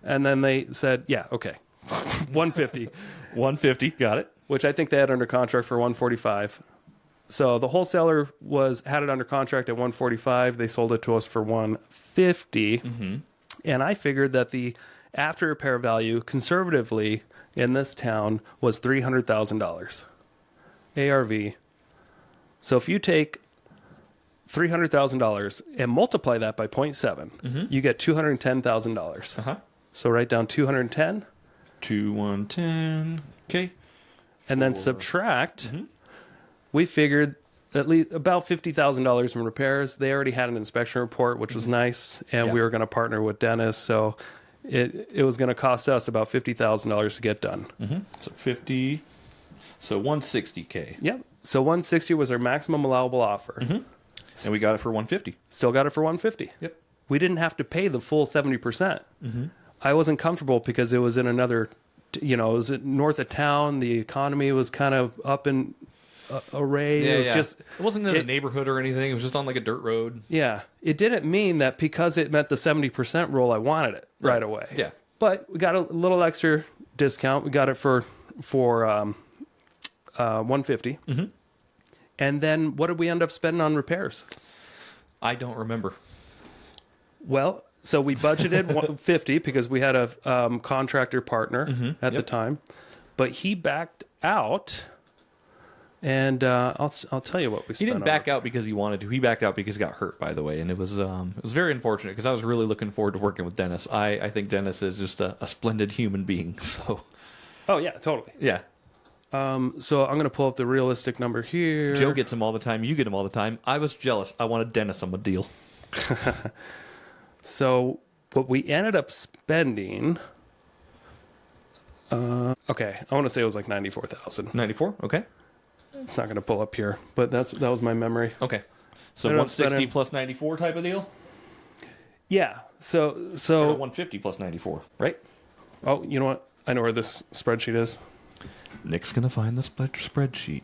And then they said, yeah, okay. 150. 150, got it. Which I think they had under contract for 145. So the wholesaler had it under contract at 145. They sold it to us for 150. And I figured that the after repair value conservatively in this town was $300,000 ARV. So if you take $300,000 and multiply that by 0.7, you get $210,000. So write down 210. 110. Okay. And then subtract. We figured at least about $50,000 in repairs. They already had an inspection report, which was nice, and we were going to partner with Dennis, so it was going to cost us about $50,000 to get done. So 50. So 160K. Yep. So 160 was our maximum allowable offer. And we got it for 150. Still got it for 150. Yep. We didn't have to pay the full 70%. I wasn't comfortable because it was in another, it was north of town. The economy was kind of up in array. It was just, it wasn't in a neighborhood or anything. It was just on like a dirt road. Yeah. It didn't mean that because it met the 70% rule, I wanted it right away. Yeah. But we got a little extra discount. We got it for 150. And then what did we end up spending on repairs? I don't remember. Well, so we budgeted 150 because we had a contractor partner at the time, but he backed out. And I'll tell you what we spent. He didn't back out because he wanted to. He backed out because he got hurt, by the way, and it was very unfortunate because I was really looking forward to working with Dennis. I think Dennis is just a splendid human being. So. Oh yeah, totally. Yeah. So I'm gonna pull up the realistic number here. Joe gets him all the time. You get him all the time. I was jealous. I wanted Dennis on the deal. So what we ended up spending. Okay, I want to say it was like 94,000. 94. Okay. It's not going to pull up here, but that was my memory. Okay. So 160 plus 94 type of deal? Yeah. So 150 plus 94, right? Oh, you know what? I know where this spreadsheet is. Nick's going to find the spreadsheet.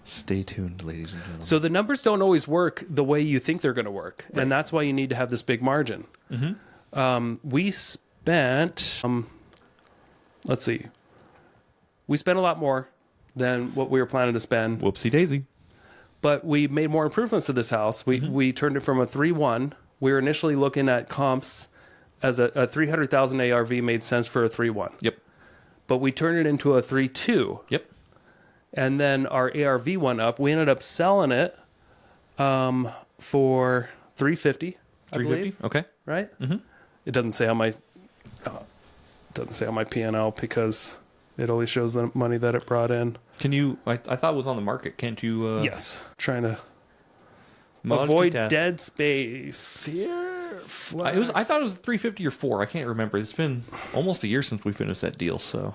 Stay tuned, ladies and gentlemen. So the numbers don't always work the way you think they're going to work, and that's why you need to have this big margin. We spent, let's see, we spent a lot more than what we were planning to spend. Whoopsie daisy. But we made more improvements to this house. We turned it from a 3.1. We were initially looking at comps as a 300,000 ARV made sense for a 3.1. Yep. But we turned it into a 3.2. Yep. And then our ARV went up. We ended up selling it for 350. 350. Okay. Right? It doesn't say on my P&L because it only shows the money that it brought in. Can you? I thought it was on the market. Can't you? Yes. Trying to multitask. avoid dead space here. I thought it was 350 or 4. I can't remember. It's been almost a year since we finished that deal. So.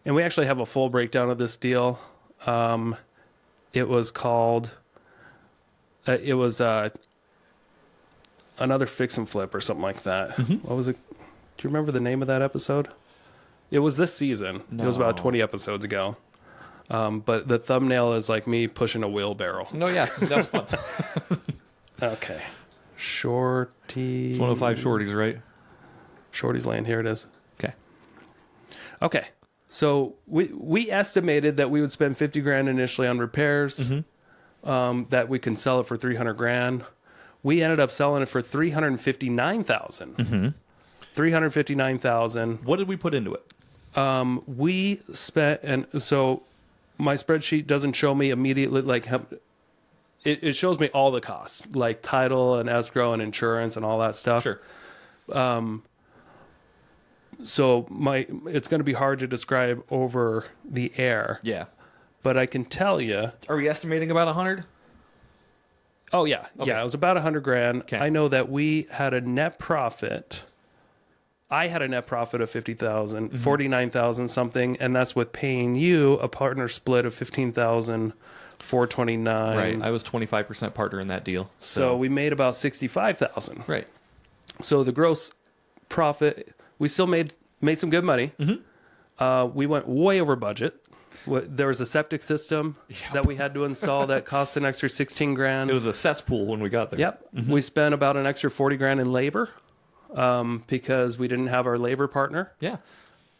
And we actually have a full breakdown of this deal. It was called. It was another fix and flip or something like that. What was it? Do you remember the name of that episode? It was this season. No. It was about 20 episodes ago. But the thumbnail is like me pushing a wheelbarrow. No, yeah, that was fun. Okay. Shorty. It's 105 Shorties, right? Shorty's Lane. Here it is. Okay. Okay. So we estimated that we would spend $50,000 initially on repairs, that we can sell it for $300,000. We ended up selling it for $359,000. $359,000. What did we put into it? We spent, and so my spreadsheet doesn't show me immediately like it shows me all the costs, like title and escrow and insurance and all that stuff. Sure. So it's going to be hard to describe over the air. Yeah. But I can tell you. Are we estimating about 100? Oh yeah, yeah. It was about $100,000. Okay. I know that we had a net profit. I had a net profit of 50,000, 49,000 something, and that's with paying you a partner split of 15,429. Right. I was 25% partner in that deal. So we made about 65,000. Right. So the gross profit, we still made some good money. We went way over budget. There was a septic system that we had to install that cost an extra 16 grand. It was a cesspool when we got there. Yep. We spent about an extra 40 grand in labor because we didn't have our labor partner. Yeah.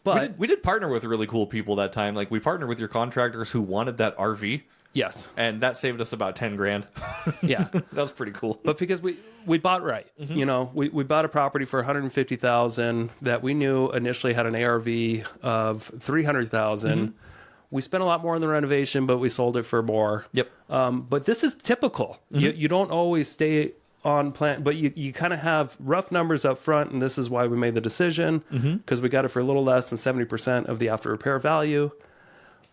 But we did partner with really cool people that time. Like we partnered with your contractors who wanted that RV. yes. And that saved us about 10 grand. Yeah. That was pretty cool. But because we bought right, you know, we bought a property for 150,000 that we knew initially had an ARV of 300,000. We spent a lot more on the renovation, but we sold it for more. Yep. But this is typical. You don't always stay on plan, but you kind of have rough numbers up front, and this is why we made the decision, because we got it for a little less than 70% of the after repair value.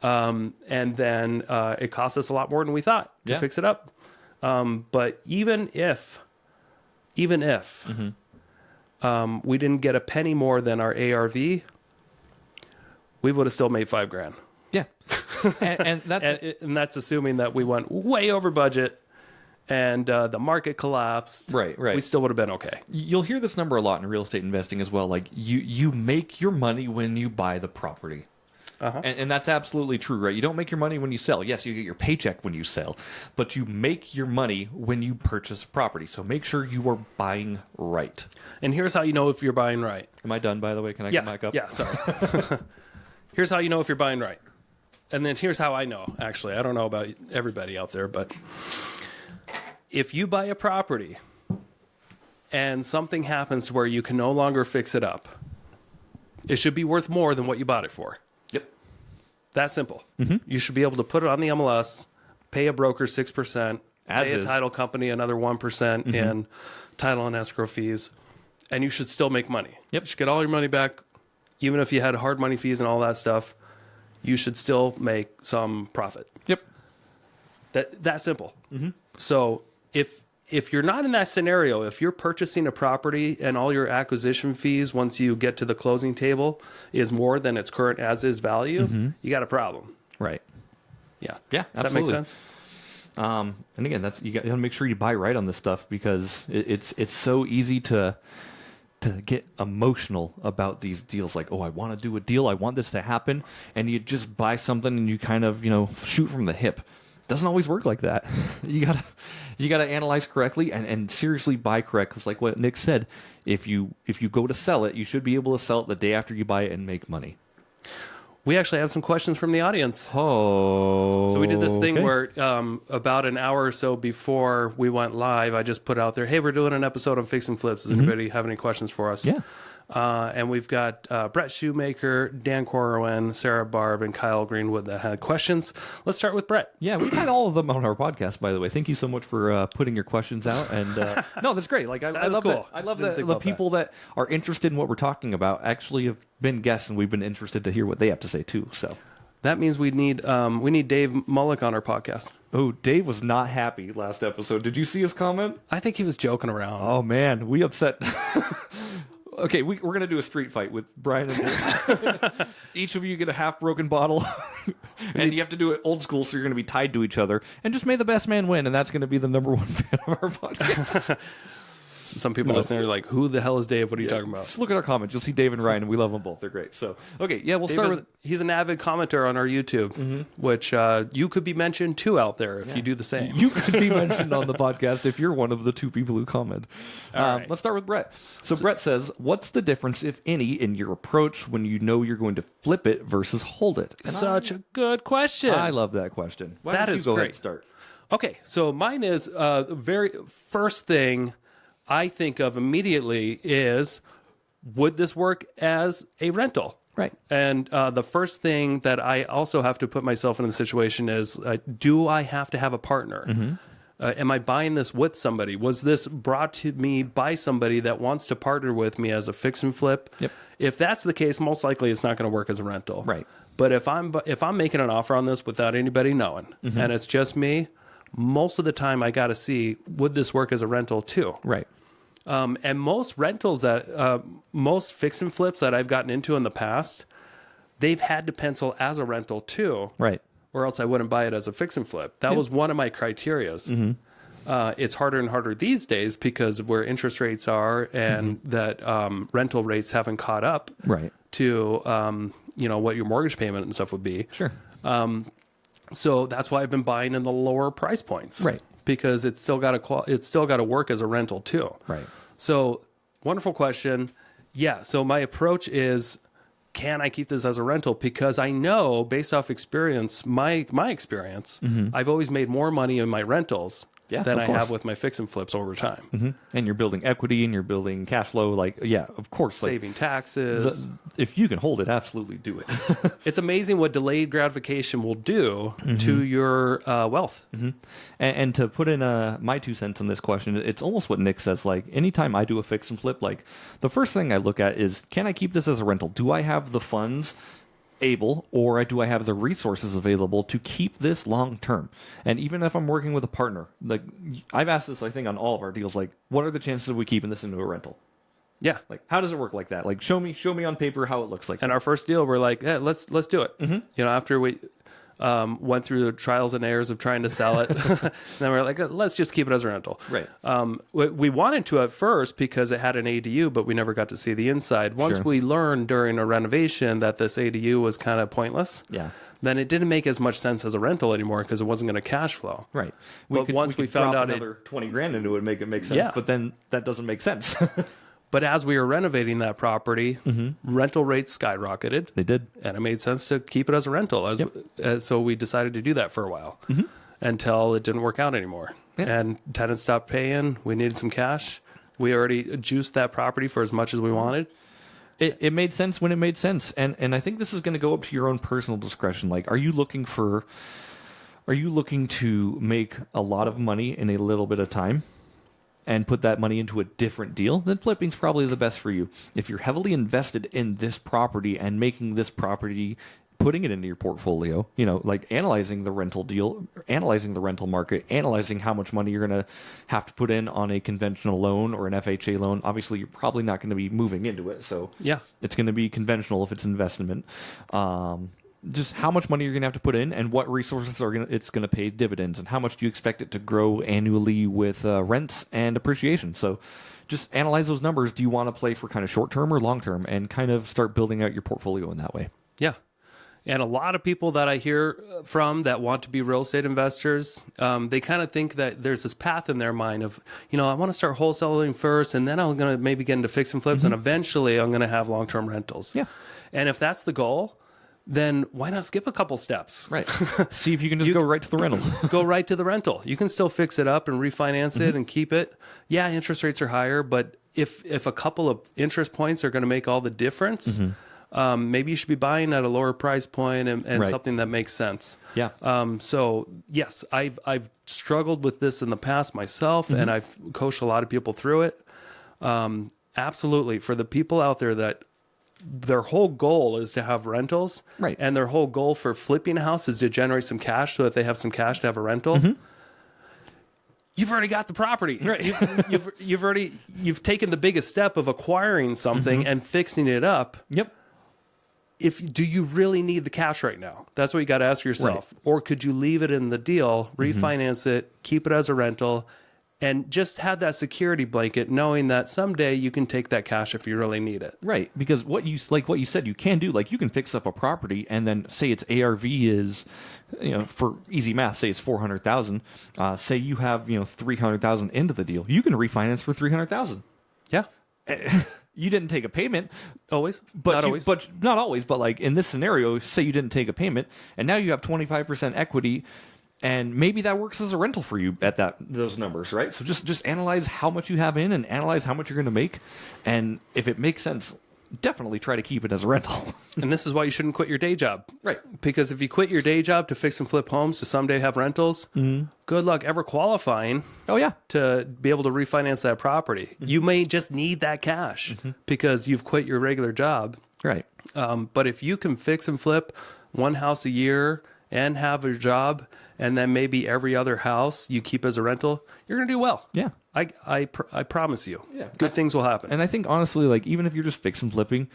And then it cost us a lot more than we thought to fix it up. But even if we didn't get a penny more than our ARV, we would have still made $5,000. Yeah. and that's assuming that we went way over budget and the market collapsed. Right. We still would have been okay. You'll hear this number a lot in real estate investing as well. Like you make your money when you buy the property. And that's absolutely true, right? You don't make your money when you sell. Yes, you get your paycheck when you sell, but you make your money when you purchase property. So make sure you are buying right. And here's how you know if you're buying right. Am I done, by the way? Can I come back up? Yeah, sorry. Here's how you know if you're buying right. And then here's how I know, actually. I don't know about everybody out there, but if you buy a property and something happens where you can no longer fix it up, it should be worth more than what you bought it for. Yep. That simple. You should be able to put it on the MLS, pay a broker 6%, pay a title company another 1% in title and escrow fees, and you should still make money. Yep. You should get all your money back, even if you had hard money fees and all that stuff. You should still make some profit. Yep. That simple. So if you're not in that scenario, if you're purchasing a property and all your acquisition fees once you get to the closing table is more than its current as is value, you got a problem. Right. Yeah. Yeah. Does that make sense? And again, you got to make sure you buy right on this stuff because it's so easy to get emotional about these deals. Like, oh, I want to do a deal. I want this to happen. And you just buy something and you kind of, shoot from the hip. Doesn't always work like that. You gotta analyze correctly and seriously buy correct. Because like what Nick said, if you go to sell it, you should be able to sell it the day after you buy it and make money. We actually have some questions from the audience. Oh. So we did this thing where about an hour or so before we went live, I just put out there, hey, we're doing an episode on fix and flips. Does anybody have any questions for us? Yeah. And we've got Brett Shoemaker, Dan Corwin, Sarah Barb, and Kyle Greenwood that had questions. Let's start with Brett. Yeah, we've had all of them on our podcast, by the way. Thank you so much for putting your questions out. And no, that's great. Like I love cool. that. I love that the people that are interested in what we're talking about actually have been guests, and we've been interested to hear what they have to say too. So that means we need Dave Mullick on our podcast. Oh, Dave was not happy last episode. Did you see his comment? I think he was joking around. Oh man, we upset. Okay, we're going to do a street fight with Brian and Dave. Each of you get a half-broken bottle, and you have to do it old school, so you're going to be tied to each other. And just may the best man win, and that's going to be the number one fan of our podcast. Some people listening are like, who the hell is Dave? What are you talking about? Just look at our comments. You'll see Dave and Ryan, and we love them both. They're great. So, okay, yeah, we'll start with... He's an avid commenter on our YouTube, which you could be mentioned too out there if you do the same. You could be mentioned on the podcast if you're one of the two people who comment. Right. Let's start with Brett. So Brett says, what's the difference, if any, in your approach when you know you're going to flip it versus hold it? And Such a good question. I love that question. Why don't you go ahead and start? Okay, so mine is the very first thing I think of immediately is, would this work as a rental? Right. And the first thing that I also have to put myself in the situation is, do I have to have a partner? Am I buying this with somebody? Was this brought to me by somebody that wants to partner with me as a fix and flip? Yep. If that's the case, most likely it's not going to work as a rental. Right. But if I'm making an offer on this without anybody knowing, and it's just me, most of the time I got to see, would this work as a rental too? Right. And most rentals most fix and flips that I've gotten into in the past, they've had to pencil as a rental too. Right. Or else I wouldn't buy it as a fix and flip. That was one of my criterias. It's harder and harder these days because of where interest rates are and that rental rates haven't caught up Right. to what your mortgage payment and stuff would be. Sure. So that's why I've been buying in the lower price points. Right. Because it's still got to work as a rental too. Right. So wonderful question. Yeah. So my approach is, can I keep this as a rental? Because I know, based off experience, my experience, I've always made more money in my rentals Yeah, than of I course. have with my fix and flips over time. And you're building equity and you're building cash flow. Like, yeah, of course. Like, Saving taxes. if you can hold it, absolutely do it. It's amazing what delayed gratification will do to your wealth. And to put in my 2 cents on this question, it's almost what Nick says. Like, anytime I do a fix and flip, like, the first thing I look at is, can I keep this as a rental? Do I have the funds able, or do I have the resources available to keep this long term? And even if I'm working with a partner, like, I've asked this, I think, on all of our deals, like, what are the chances of we keeping this into a rental? Yeah. Like, how does it work like that? Like, show me on paper how it looks like. And our first deal, we're like, hey, let's do it. After we went through the trials and errors of trying to sell it, then we're like, let's just keep it as a rental. Right. We wanted to at first because it had an ADU, but we never got to see the inside. Once Sure. we learned during a renovation that this ADU was kind of pointless, Yeah. then it didn't make as much sense as a rental anymore because it wasn't going to cash flow. Right. But once we could found drop out another 20 grand into it, make it make sense. Yeah. But then that doesn't make sense. But as we were renovating that property, rental rates skyrocketed. They did. And it made sense to keep it as a rental. So we decided to do that for a while until it didn't work out anymore. Yep. And tenants stopped paying. We needed some cash. We already juiced that property for as much as we wanted. It made sense when it made sense. And I think this is going to go up to your own personal discretion. Like, are you looking to make a lot of money in a little bit of time and put that money into a different deal? Then flipping's probably the best for you. If you're heavily invested in this property and making this property, putting it into your portfolio, like analyzing the rental deal, analyzing the rental market, analyzing how much money you're going to have to put in on a conventional loan or an FHA loan. Obviously, you're probably not going to be moving into it. So Yeah. it's going to be conventional if it's investment. Just how much money you're going to have to put in and what resources it's going to pay dividends, and how much do you expect it to grow annually with rents and appreciation. So just analyze those numbers. Do you want to play for kind of short term or long term, and kind of start building out your portfolio in that way? Yeah. And a lot of people that I hear from that want to be real estate investors, they kind of think that there's this path in their mind of, I want to start wholesaling first, and then I'm going to maybe get into fix and flips, and eventually I'm going to have long-term rentals. Yeah. And if that's the goal, then why not skip a couple steps? Right. See if you can just go right to the rental. Go right to the rental. You can still fix it up and refinance it and keep it. Yeah, interest rates are higher, but if a couple of interest points are going to make all the difference, maybe you should be buying at a lower price point and Right. something that makes sense. Yeah. So yes, I've struggled with this in the past myself, and I've coached a lot of people through it. Absolutely, for the people out there that their whole goal is to have rentals, Right. and their whole goal for flipping a house is to generate some cash so that they have some cash to have a rental. You've already got the property. Right. You've taken the biggest step of acquiring something and fixing it up. Yep. Do you really need the cash right now? That's what you got to ask yourself. Right. Or could you leave it in the deal, refinance it, keep it as a rental, and just have that security blanket, knowing that someday you can take that cash if you really need it. Right, because what you said, you can do, like, you can fix up a property and then say its ARV is, for easy math, say it's 400,000. Say you have 300,000 into the deal, you can refinance for 300,000. Yeah, You didn't take a payment, always, but not always. but not always. But like in this scenario, say you didn't take a payment, and now you have 25% equity. And maybe that works as a rental for you at those numbers, right? So just analyze how much you have in and analyze how much you're going to make. And if it makes sense, definitely try to keep it as a rental. And this is why you shouldn't quit your day job. Right. Because if you quit your day job to fix and flip homes to someday have rentals, good luck ever qualifying Oh, yeah. to be able to refinance that property. You may just need that cash because you've quit your regular job. Right. But if you can fix and flip one house a year and have a job, and then maybe every other house you keep as a rental, you're going to do well. Yeah. I promise you. Yeah. Good things will happen. And I think, honestly, like, even if you're just fix and flipping,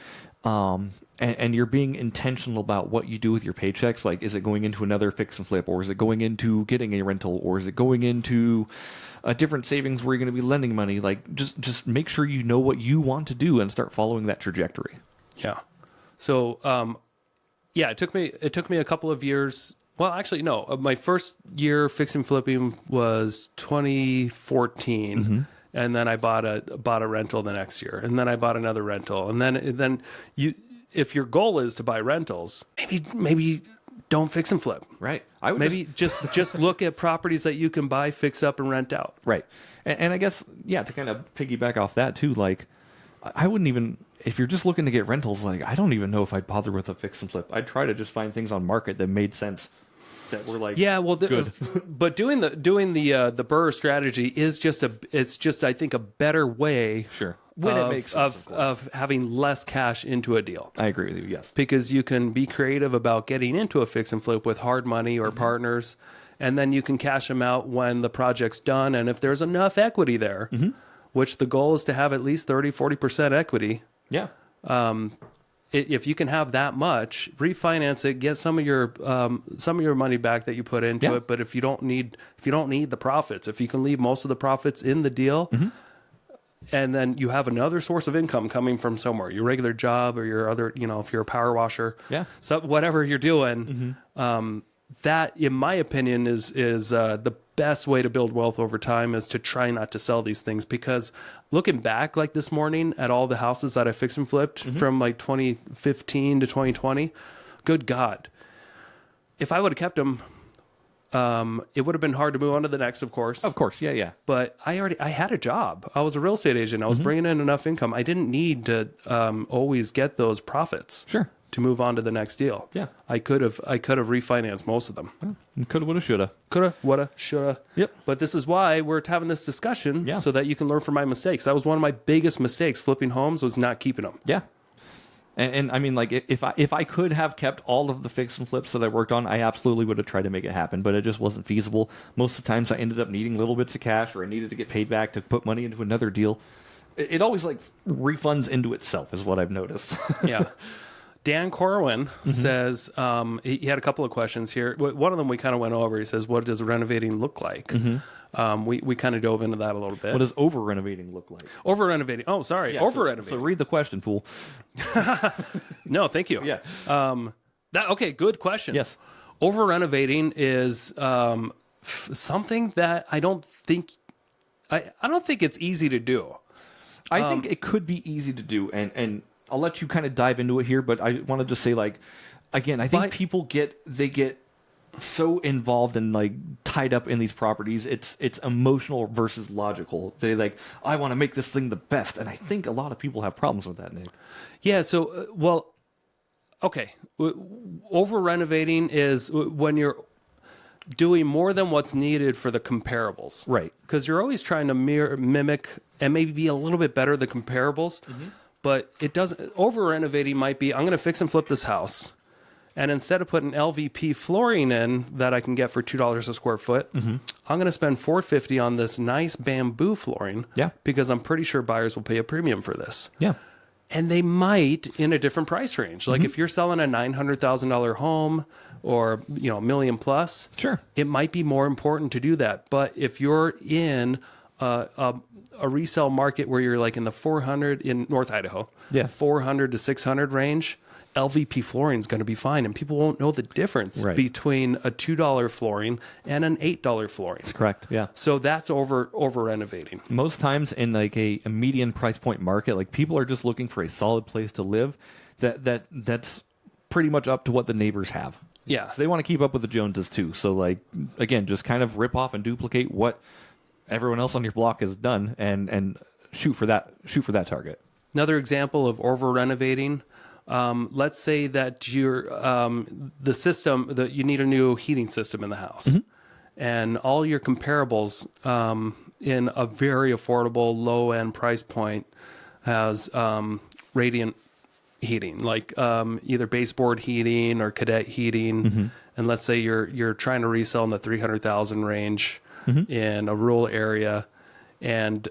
and you're being intentional about what you do with your paychecks, like, is it going into another fix and flip, or is it going into getting a rental, or is it going into a different savings where you're going to be lending money? Like, just make sure you know what you want to do and start following that trajectory. Yeah. So, it took me a couple of years. Well, actually, no. My first year fixing flipping was 2014, and then I bought a rental the next year, and then I bought another rental, and then you, if your goal is to buy rentals, maybe don't fix and flip. Right. I would Maybe just look at properties that you can buy, fix up, and rent out. Right. And I guess, to kind of piggyback off that too, like, I wouldn't even, if you're just looking to get rentals, like, I don't even know if I'd bother with a fix and flip. I'd try to just find things on market that made sense, that were like, good. But doing the BRRRR strategy is just I think a better way. Sure. When it makes sense, of having less cash into a deal. I agree with you, yes. Because you can be creative about getting into a fix and flip with hard money or partners, and then you can cash them out when the project's done. And if there's enough equity there, which the goal is to have at least 30-40% equity. Yeah. If you can have that much, refinance it, get some of your money back that you put into it. But if you don't need the profits, if you can leave most of the profits in the deal, and then you have another source of income coming from somewhere, your regular job or your other, if you're a power washer, so whatever you're doing, that, in my opinion, is the best way to build wealth over time, is to try not to sell these things. Because looking back, like this morning, at all the houses that I fixed and flipped from like 2015 to 2020, good God, if I would have kept them, it would have been hard to move on to the next, of course. Of course, yeah. But I had a job. I was a real estate agent. I was bringing in enough income. I didn't need to always get those profits. Sure. To move on to the next deal. Yeah. I could have refinanced most of them. Coulda, woulda, shoulda. Coulda, woulda, shoulda. Yep. But this is why we're having this discussion, so that you can learn from my mistakes. That was one of my biggest mistakes, flipping homes, was not keeping them. Yeah. And I mean, like, if I could have kept all of the fix and flips that I worked on, I absolutely would have tried to make it happen, but it just wasn't feasible. Most of the times I ended up needing little bits of cash, or I needed to get paid back to put money into another deal. It always, like, refunds into itself, is what I've noticed. Yeah. Dan Corwin says, he had a couple of questions here. One of them we kind of went over. He says, what does renovating look like? We kind of dove into that a little bit. What does over-renovating look like? Over-renovating. Oh, sorry. Over-renovating. So read the question, fool. No, thank you. Yeah. Okay, good question. Yes. Over-renovating is something that I don't think it's easy to do. I think it could be easy to do, and I'll let you kind of dive into it here, but I want to just say, like, again, I think people get so involved and, like, tied up in these properties. It's emotional versus logical. They like, I want to make this thing the best, and I think a lot of people have problems with that, Nick. Yeah. So, okay. Over renovating is when you're doing more than what's needed for the comparables, right? Because you're always trying to mimic and maybe be a little bit better than comparables. But it doesn't. Over renovating might be, I'm going to fix and flip this house, and instead of putting LVP flooring in that I can get for $2 a square foot, I'm going to spend $450 on this nice bamboo flooring. Yeah. Because I'm pretty sure buyers will pay a premium for this. Yeah. And they might in a different price range. Like if you're selling a $900,000 home, or $1 million plus, sure, it might be more important to do that. But if you're in a resale market where you're like in the 400 in North Idaho, 400 to 600 range, LVP flooring is going to be fine, and people won't know the difference between a $2 flooring and an $8 flooring. That's correct. Yeah. So that's over renovating. Most times in like a median price point market, like, people are just looking for a solid place to live. That's pretty much up to what the neighbors have. Yeah. So they want to keep up with the Joneses too. So, like, again, just kind of rip off and duplicate what everyone else on your block has done, and shoot for that target. Another example of over renovating. Let's say that you're the system that you need a new heating system in the house, and all your comparables in a very affordable low end price point has radiant heating, like either baseboard heating or cadet heating. And let's say you're trying to resell in the 300,000 range in a rural area, and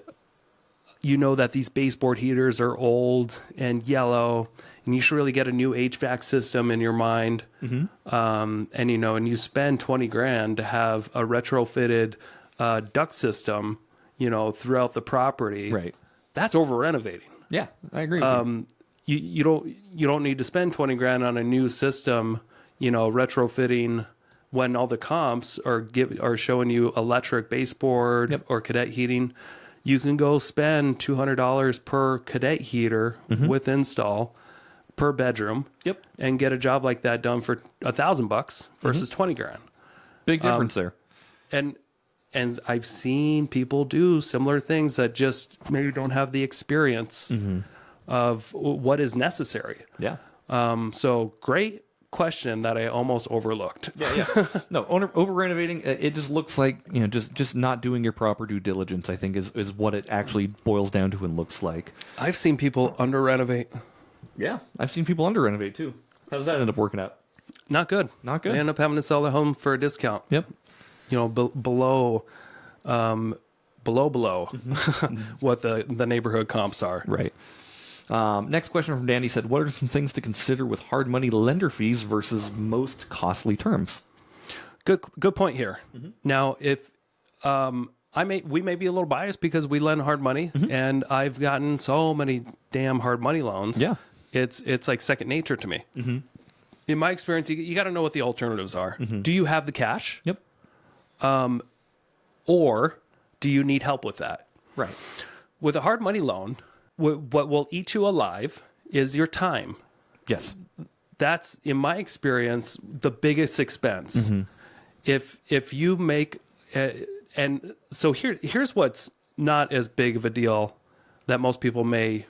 you know that these baseboard heaters are old and yellow, and you should really get a new HVAC system in your mind. And you spend 20 grand to have a retrofitted duct system, throughout the property. Right. That's over renovating. Yeah, I agree with you. You don't need to spend 20 grand on a new system, retrofitting, when all the comps are showing you electric baseboard or cadet heating. You can go spend $200 per cadet heater with install per bedroom. And get a job like that done for $1,000 versus 20 grand. Big difference there. And I've seen people do similar things that just maybe don't have the experience of what is necessary. Yeah. So great question that I almost overlooked. Yeah. No, over renovating, it just looks like, just not doing your proper due diligence, I think, is what it actually boils down to and looks like. I've seen people under renovate. Yeah. I've seen people under renovate too. How does that end up working out? Not good. Not good. They end up having to sell the home for a discount. Yep. Below what the neighborhood comps are. Right. Next question from Danny said, what are some things to consider with hard money lender fees versus most costly terms? Good point here. Now, if we may be a little biased because we lend hard money, and I've gotten so many damn hard money loans. Yeah. It's like second nature to me. In my experience, you got to know what the alternatives are. Do you have the cash? Yep. Or do you need help with that? Right. With a hard money loan, what will eat you alive is your time. Yes. That's, in my experience, the biggest expense. If you make, and so here's what's not as big of a deal that most people may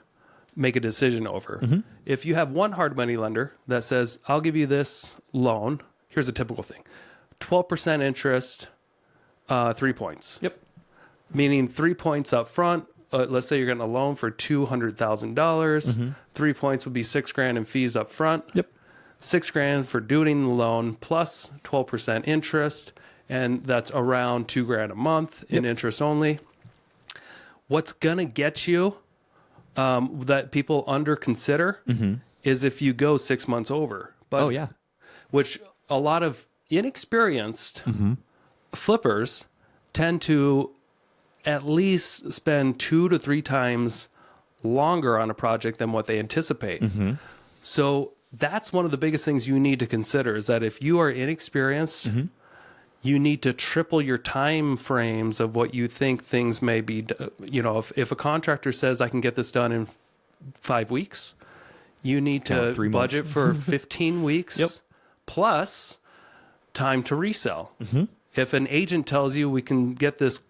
make a decision over. If you have one hard money lender that says, I'll give you this loan, here's a typical thing: 12% interest, 3 points. Yep. Meaning 3 points up front. Let's say you're getting a loan for $200,000. 3 points would be $6,000 in fees up front. Yep. $6,000 for doing the loan plus 12% interest, and that's around $2,000 a month in interest only. What's gonna get you that people under consider is if you go 6 months over. But which a lot of inexperienced flippers tend to at least spend 2 to 3 times longer on a project than what they anticipate. So that's one of the biggest things you need to consider, is that if you are inexperienced, you need to triple your time frames of what you think things may be. If a contractor says I can get this done in 5 weeks, you need to 3 months. budget for 15 weeks plus time to resell. If an agent tells you we can get this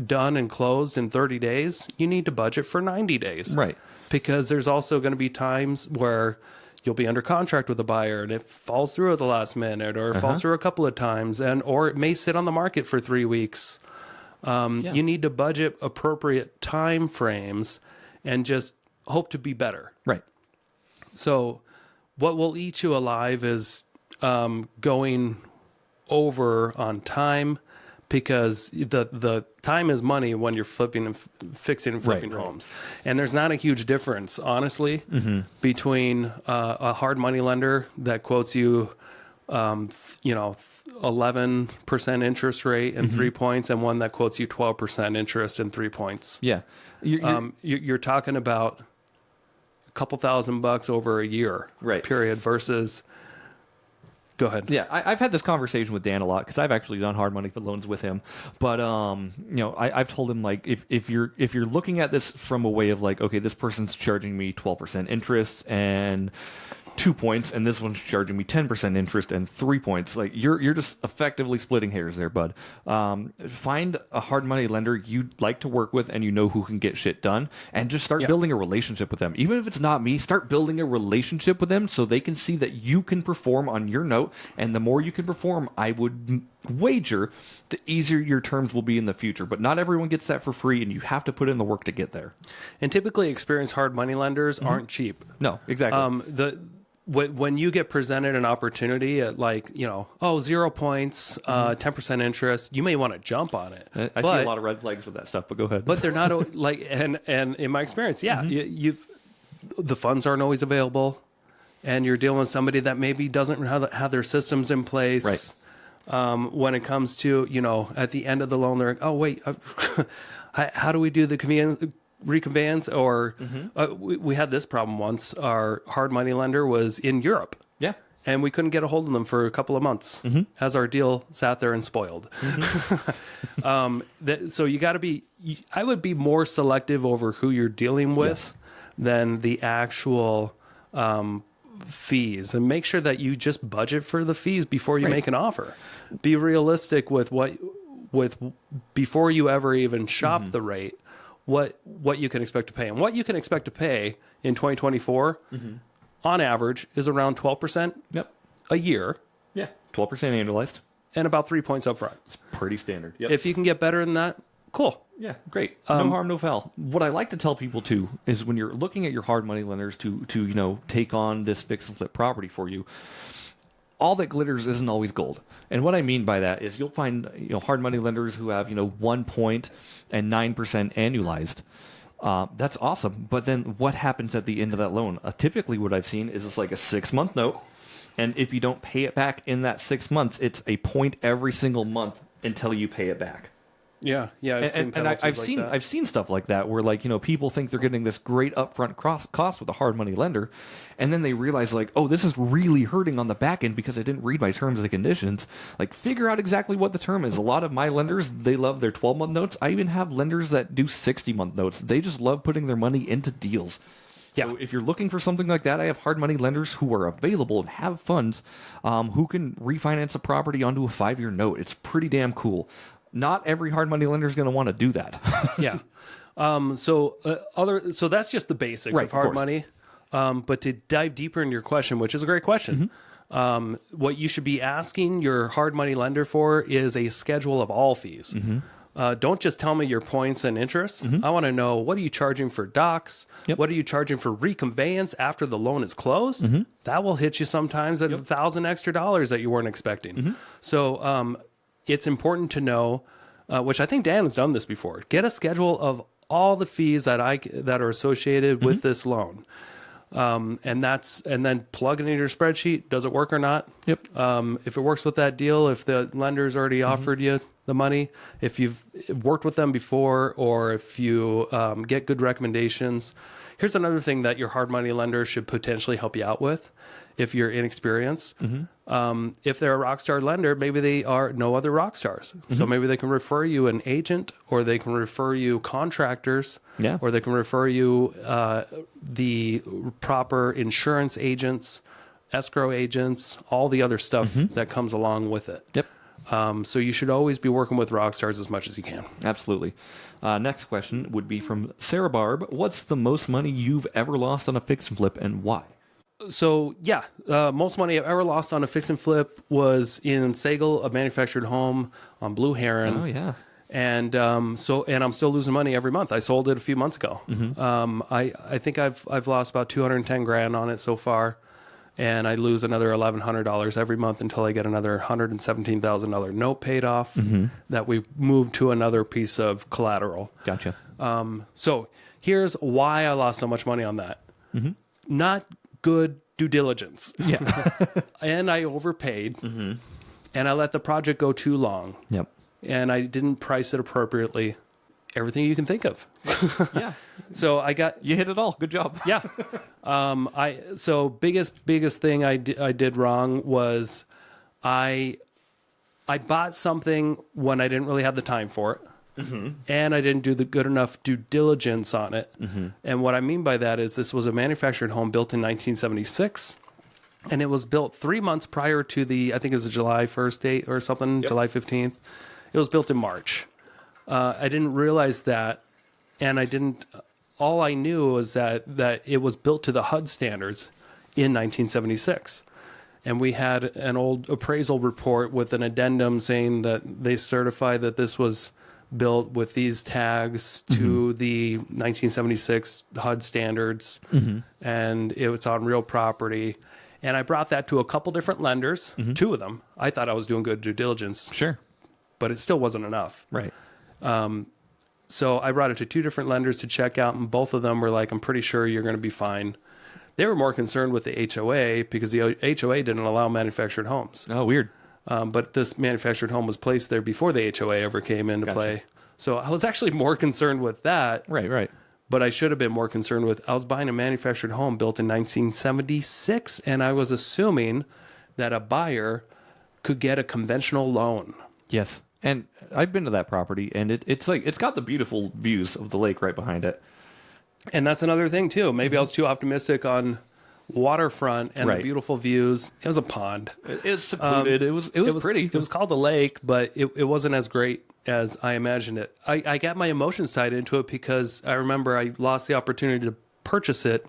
done and closed in 30 days, you need to budget for 90 days. Right. Because there's also going to be times where you'll be under contract with a buyer and it falls through at the last minute, or it falls through a couple of times, or it may sit on the market for 3 weeks. You need to budget appropriate time frames and just hope to be better. Right. So what will eat you alive is going over on time, because the time is money when you're flipping and fixing and flipping homes. And there's not a huge difference, honestly, between a hard money lender that quotes you, 11% interest rate and 3 points, and one that quotes you 12% interest and 3 points. Yeah. You're talking about a couple $1,000 over a year, period, versus... Go ahead. Yeah, I've had this conversation with Dan a lot because I've actually done hard money for loans with him. But I've told him, like, if you're looking at this from a way of like, okay, this person's charging me 12% interest and 2 points, and this one's charging me 10% interest and 3 points. Like you're just effectively splitting hairs there, bud. Find a hard money lender you like to work with and you know who can get shit done, and just start building a relationship with them. Even if it's not me, start building a relationship with them so they can see that you can perform on your note, and the more you can perform, I would wager the easier your terms will be in the future. But not everyone gets that for free, and you have to put in the work to get there. And typically experienced hard money lenders aren't cheap. No, exactly. When you get presented an opportunity at 0 points, 10% interest, you may want to jump on it. I see a lot of red flags with that stuff, but go ahead. But they're not and in my experience, the funds aren't always available, and you're dealing with somebody that maybe doesn't have their systems in place. Right. When it comes to, at the end of the loan, they're like, oh, wait, how do we do the reconveyance? Or we had this problem once. Our hard money lender was in Europe. Yeah. And we couldn't get a hold of them for a couple of months as our deal sat there and spoiled. So you got to be, I would be more selective over who you're dealing with than the actual fees, and make sure that you just budget for the fees before you make an offer. Be realistic with before you ever even shop the rate, what you can expect to pay. And what you can expect to pay in 2024 on average is around 12% a year. Yeah. 12% annualized. And about 3 points up front. It's pretty standard. Yep. If you can get better than that, cool. Yeah, great. No harm, no foul. What I like to tell people too is when you're looking at your hard money lenders to take on this fix and flip property for you, all that glitters isn't always gold. And what I mean by that is you'll find hard money lenders who have 1 point and 9% annualized. That's awesome. But then what happens at the end of that loan? Typically what I've seen is it's like a 6-month note. And if you don't pay it back in that 6 months, it's a point every single month until you pay it back. Yeah, I've seen stuff like that where people think they're getting this great upfront cost with a hard money lender, and then they realize oh, this is really hurting on the back end because I didn't read my terms and conditions. Figure out exactly what the term is. A lot of my lenders, they love their 12-month notes. I even have lenders that do 60-month notes. They just love putting their money into deals. Yeah. So if you're looking for something like that, I have hard money lenders who are available and have funds who can refinance a property onto a 5-year note. It's pretty damn cool. Not every hard money lender is going to want to do that. Yeah. So that's just the basics of hard money. But to dive deeper into your question, which is a great question, what you should be asking your hard money lender for is a schedule of all fees. Don't just tell me your points and interest. I want to know, what are you charging for docs? What are you charging for reconveyance after the loan is closed? That will hit you sometimes at $1,000 extra that you weren't expecting. So it's important to know, which I think Dan has done this before. Get a schedule of all the fees that are associated with this loan, and then plug it into your spreadsheet. Does it work or not? Yep. If it works with that deal, if the lender's already offered you the money, if you've worked with them before, or if you get good recommendations. Here's another thing that your hard money lender should potentially help you out with. If you're inexperienced, if they're a rock star lender, maybe they are no other rock stars. So maybe they can refer you an agent, or they can refer you contractors, or they can refer you the proper insurance agents, escrow agents, all the other stuff that comes along with it. Yep. So you should always be working with rock stars as much as you can. Absolutely. Next question would be from Sarah Barb. What's the most money you've ever lost on a fix and flip, and why? So most money I've ever lost on a fix and flip was in Sagal, a manufactured home on Blue Heron. Oh yeah. And I'm still losing money every month. I sold it a few months ago. I think I've lost about $210,000 on it so far, and I lose another $1,100 every month until I get another $117,000 note paid off that we moved to another piece of collateral. Gotcha. So here's why I lost so much money on that. Not good due diligence. Yeah. And I overpaid, and I let the project go too long. Yep. And I didn't price it appropriately. Everything you can think of. Yeah. So You hit it all. Good job. Yeah. Biggest thing I did wrong was I bought something when I didn't really have the time for it. And I didn't do the good enough due diligence on it. And what I mean by that is this was a manufactured home built in 1976. And it was built 3 months prior to I think it was a July 1st date or something, July 15th. It was built in March. I didn't realize that. And all I knew was that it was built to the HUD standards in 1976. And we had an old appraisal report with an addendum saying that they certify that this was built with these tags to the 1976 HUD standards, and it was on real property. And I brought that to a couple different lenders, 2 of them. I thought I was doing good due diligence, Sure. but it still wasn't enough. Right. So I brought it to 2 different lenders to check out, and both of them were like, I'm pretty sure you're going to be fine. They were more concerned with the HOA because the HOA didn't allow manufactured homes. Oh, weird. But this manufactured home was placed there before the HOA ever came into play. So I was actually more concerned with that. Right. But I should have been more concerned with, I was buying a manufactured home built in 1976, and I was assuming that a buyer could get a conventional loan. Yes. And I've been to that property, and it's got the beautiful views of the lake right behind it. And that's another thing, too. Maybe I was too optimistic on waterfront and the beautiful views. It was a pond. It was secluded. It was pretty. It was called a lake, but it wasn't as great as I imagined it. I got my emotions tied into it because I remember I lost the opportunity to purchase it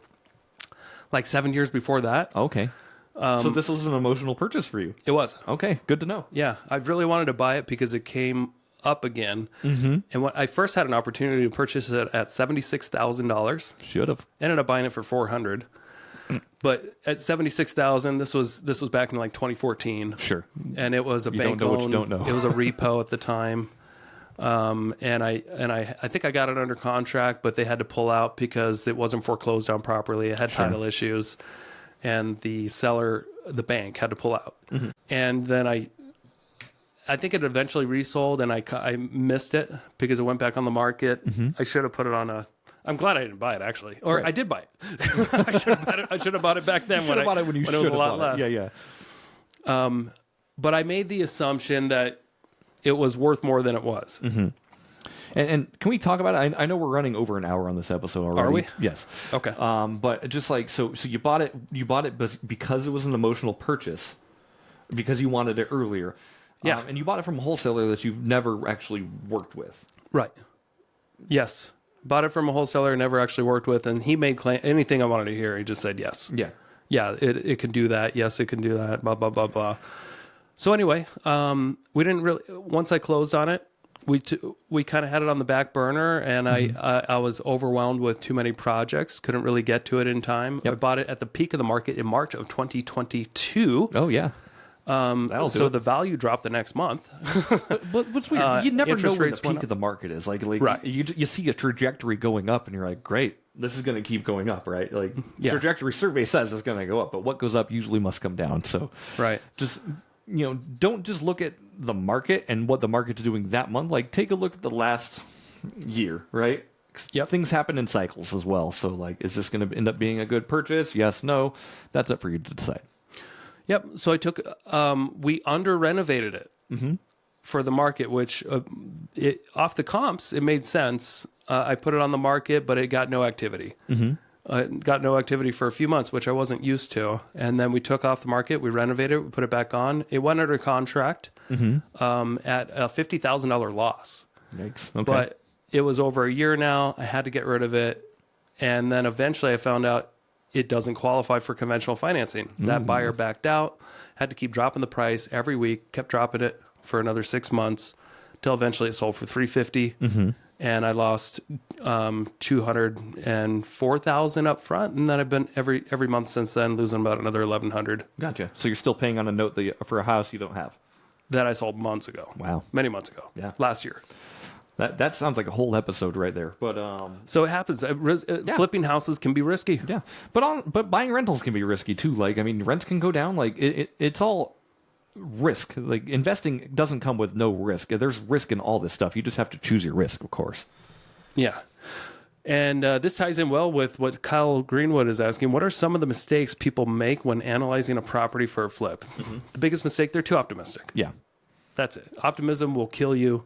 like 7 years before that. Okay. So this was an emotional purchase for you. It was. Okay, good to know. Yeah, I really wanted to buy it because it came up again. And when I first had an opportunity to purchase it at $76,000, Should have. ended up buying it for $400,000. But at $76,000, this was back in like 2014. Sure. And it was a bank don't know loan. what you don't know. It was a repo at the time. And I think I got it under contract, but they had to pull out because it wasn't foreclosed on properly. It had title issues, and the seller, the bank, had to pull out. And then I think it eventually resold, and I missed it because it went back on the market. I should have put it on I'm glad I didn't buy it, actually. Or I did buy it. I should have bought it back then when it was a lot less. Yeah. But I made the assumption that it was worth more than it was. And can we talk about it? I know we're running over an hour on this episode already. Are we? Yes. Okay. But just like so you bought it because it was an emotional purchase, because you wanted it earlier. Yeah. And you bought it from a wholesaler that you've never actually worked with. Right. Yes. Bought it from a wholesaler I never actually worked with, and he made anything I wanted to hear. He just said yes. Yeah. Yeah, it can do that. Yes, it can do that. Blah, blah, blah, blah. So anyway, we didn't really, once I closed on it, we kind of had it on the back burner, and I was overwhelmed with too many projects. Couldn't really get to it in time. I bought it at the peak of the market in March of 2022. Oh, yeah. So the value dropped the next month. But what's weird, you never know where the rates went peak of the market is. Like Right. you see a trajectory going up, and you're like, great, this is going to keep going up, right? Like trajectory survey says it's going to go up, but what goes up usually must come down. So Right. just don't just look at the market and what the market's doing that month. Like take a look at the last year, right? Yep. Things happen in cycles as well. So like, is this going to end up being a good purchase? Yes, no. That's up for you to decide. Yep. So I took, we under renovated it for the market, which off the comps, it made sense. I put it on the market, but it got no activity. It got no activity for a few months, which I wasn't used to. And then we took off the market, we renovated it, we put it back on. It went under contract at a $50,000 loss. Yikes. Okay. But it was over a year now. I had to get rid of it. And then eventually I found out it doesn't qualify for conventional financing. That buyer backed out, had to keep dropping the price every week, kept dropping it for another 6 months till eventually it sold for $350,000. And I lost $204,000 up front, and then I've been every month since then losing about another $1,100 Gotcha. So you're still paying on a note for a house you don't have. that I sold months ago. Wow. Many months ago. Yeah. Last year. That sounds like a whole episode right there. But So it happens. Flipping houses can be risky. yeah. But buying rentals can be risky too. Like I mean, rents can go down. Like it's all risk. Like investing doesn't come with no risk. There's risk in all this stuff. You just have to choose your risk, of course. Yeah. And this ties in well with what Kyle Greenwood is asking. What are some of the mistakes people make when analyzing a property for a flip? The biggest mistake, they're too optimistic. Yeah. That's it. Optimism will kill you.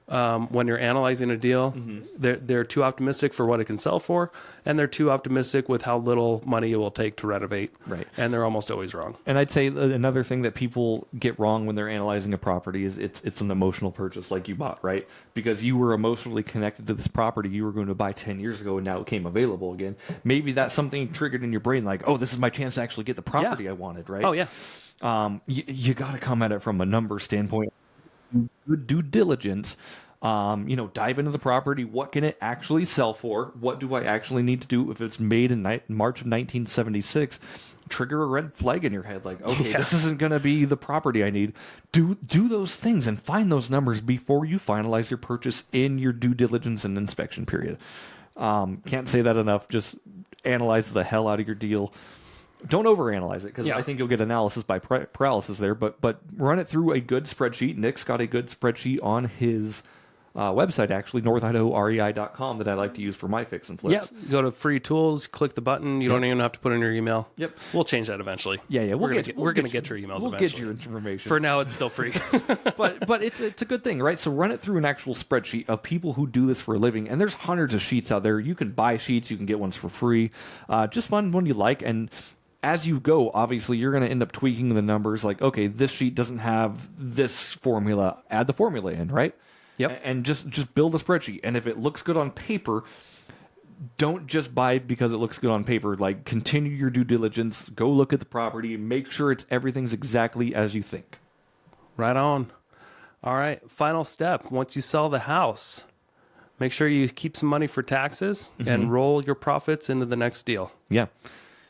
when you're analyzing a deal. They're too optimistic for what it can sell for, and they're too optimistic with how little money it will take to renovate. Right. And they're almost always wrong. And I'd say another thing that people get wrong when they're analyzing a property is it's an emotional purchase like you bought, right? Because you were emotionally connected to this property you were going to buy 10 years ago, and now it came available again. Maybe that's something triggered in your brain, like, oh, this is my chance to actually get the property I wanted, right? Oh, yeah. You got to come at it from a number standpoint. Good due diligence. Dive into the property. What can it actually sell for? What do I actually need to do if it's made in March of 1976? Trigger a red flag in your head, like, okay, this isn't going to be the property I need. Do those things and find those numbers before you finalize your purchase in your due diligence and inspection period. Can't say that enough. Just analyze the hell out of your deal. Don't overanalyze it, because I think you'll get analysis by paralysis there. But run it through a good spreadsheet. Nick's got a good spreadsheet on his website, actually, northidahorei.com, that I like to use for my fix and flips. Yeah, go to free tools, click the button. You don't even have to put in your email. Yep. We'll change that eventually. Yeah. We're going to get your emails we'll eventually. get your information. For now, it's still free. but it's a good thing, right? So run it through an actual spreadsheet of people who do this for a living, and there's hundreds of sheets out there. You can buy sheets, you can get ones for free. Just find one you like, and as you go, obviously, you're going to end up tweaking the numbers. Like, okay, this sheet doesn't have this formula. Add the formula in, right? Yep. And just build a spreadsheet. And if it looks good on paper, don't just buy because it looks good on paper. Like, continue your due diligence. Go look at the property. Make sure everything's exactly as you think. Right on. All right. Final step. Once you sell the house, make sure you keep some money for taxes and roll your profits into the next deal. Yeah.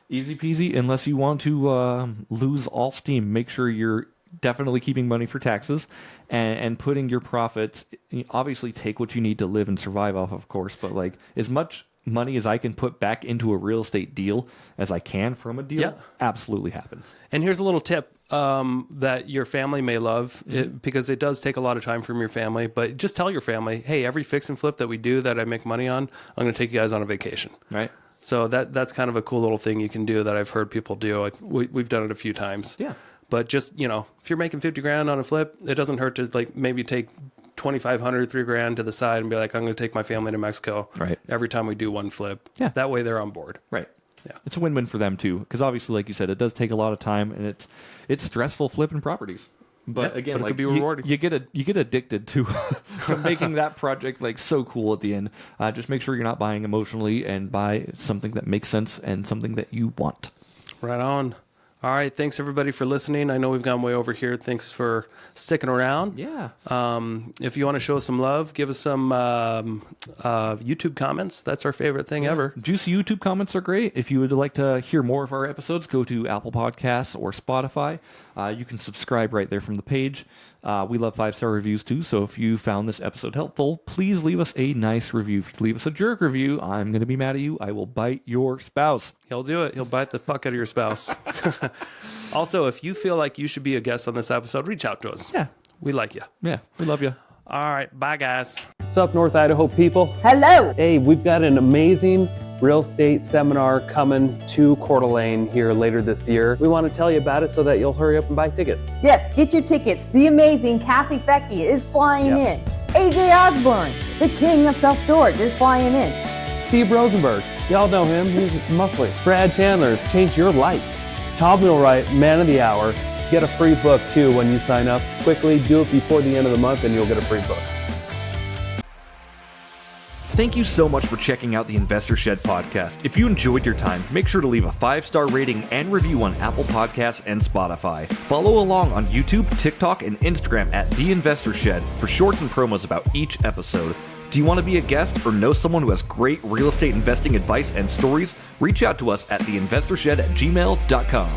Easy peasy, unless you want to lose all steam. Make sure you're definitely keeping money for taxes and putting your profits. Obviously, take what you need to live and survive off, of course, but like as much money as I can put back into a real estate deal as I can from a deal absolutely happens. And here's a little tip that your family may love, because it does take a lot of time from your family, but just tell your family, hey, every fix and flip that we do that I make money on, I'm going to take you guys on a vacation. Right. So that's kind of a cool little thing you can do that I've heard people do. We've done it a few times. Yeah. But just, if you're making 50 grand on a flip, it doesn't hurt to like maybe take 2,500, $3,000 to the side and be like, I'm going to take my family to Mexico. Right. Every time we do one flip. Yeah. That way they're on board. Right. Yeah. It's a win-win for them too, because obviously, like you said, it does take a lot of time, and it's stressful flipping properties. But again, but it like, could be rewarding. You get addicted to making that project like so cool at the end. Just make sure you're not buying emotionally, and buy something that makes sense and something that you want. Right on. All right. Thanks, everybody, for listening. I know we've gone way over here. Thanks for sticking around. Yeah. If you want to show us some love, give us some YouTube comments. That's our favorite thing ever. Juicy YouTube comments are great. If you would like to hear more of our episodes, go to Apple Podcasts or Spotify. You can subscribe right there from the page. We love 5-star reviews too, so if you found this episode helpful, please leave us a nice review. If you leave us a jerk review, I'm going to be mad at you. I will bite your spouse. He'll do it. He'll bite the fuck out of your spouse. Also, if you feel like you should be a guest on this episode, reach out to us. Yeah. We like you. Yeah, we love you. All right. Bye, guys. What's up, North Idaho people? Hello. Hey, we've got an amazing real estate seminar coming to Coeur d'Alene here later this year. We want to tell you about it so that you'll hurry up and buy tickets. Yes, get your tickets. The amazing Kathy Fecky is flying in. AJ Osborne, the king of self-storage, is flying in. Steve Rosenberg, y'all know him, he's muscly. Brad Chandler, changed your life. Tom Wheelwright, man of the hour. Get a free book too when you sign up. Quickly, do it before the end of the month and you'll get a free book. Thank you so much for checking out the Investor Shed podcast. If you enjoyed your time, make sure to leave a 5-star rating and review on Apple Podcasts and Spotify. Follow along on YouTube, TikTok, and Instagram at The Investor Shed for shorts and promos about each episode. Do you want to be a guest or know someone who has great real estate investing advice and stories? Reach out to us at theinvestorshed@gmail.com.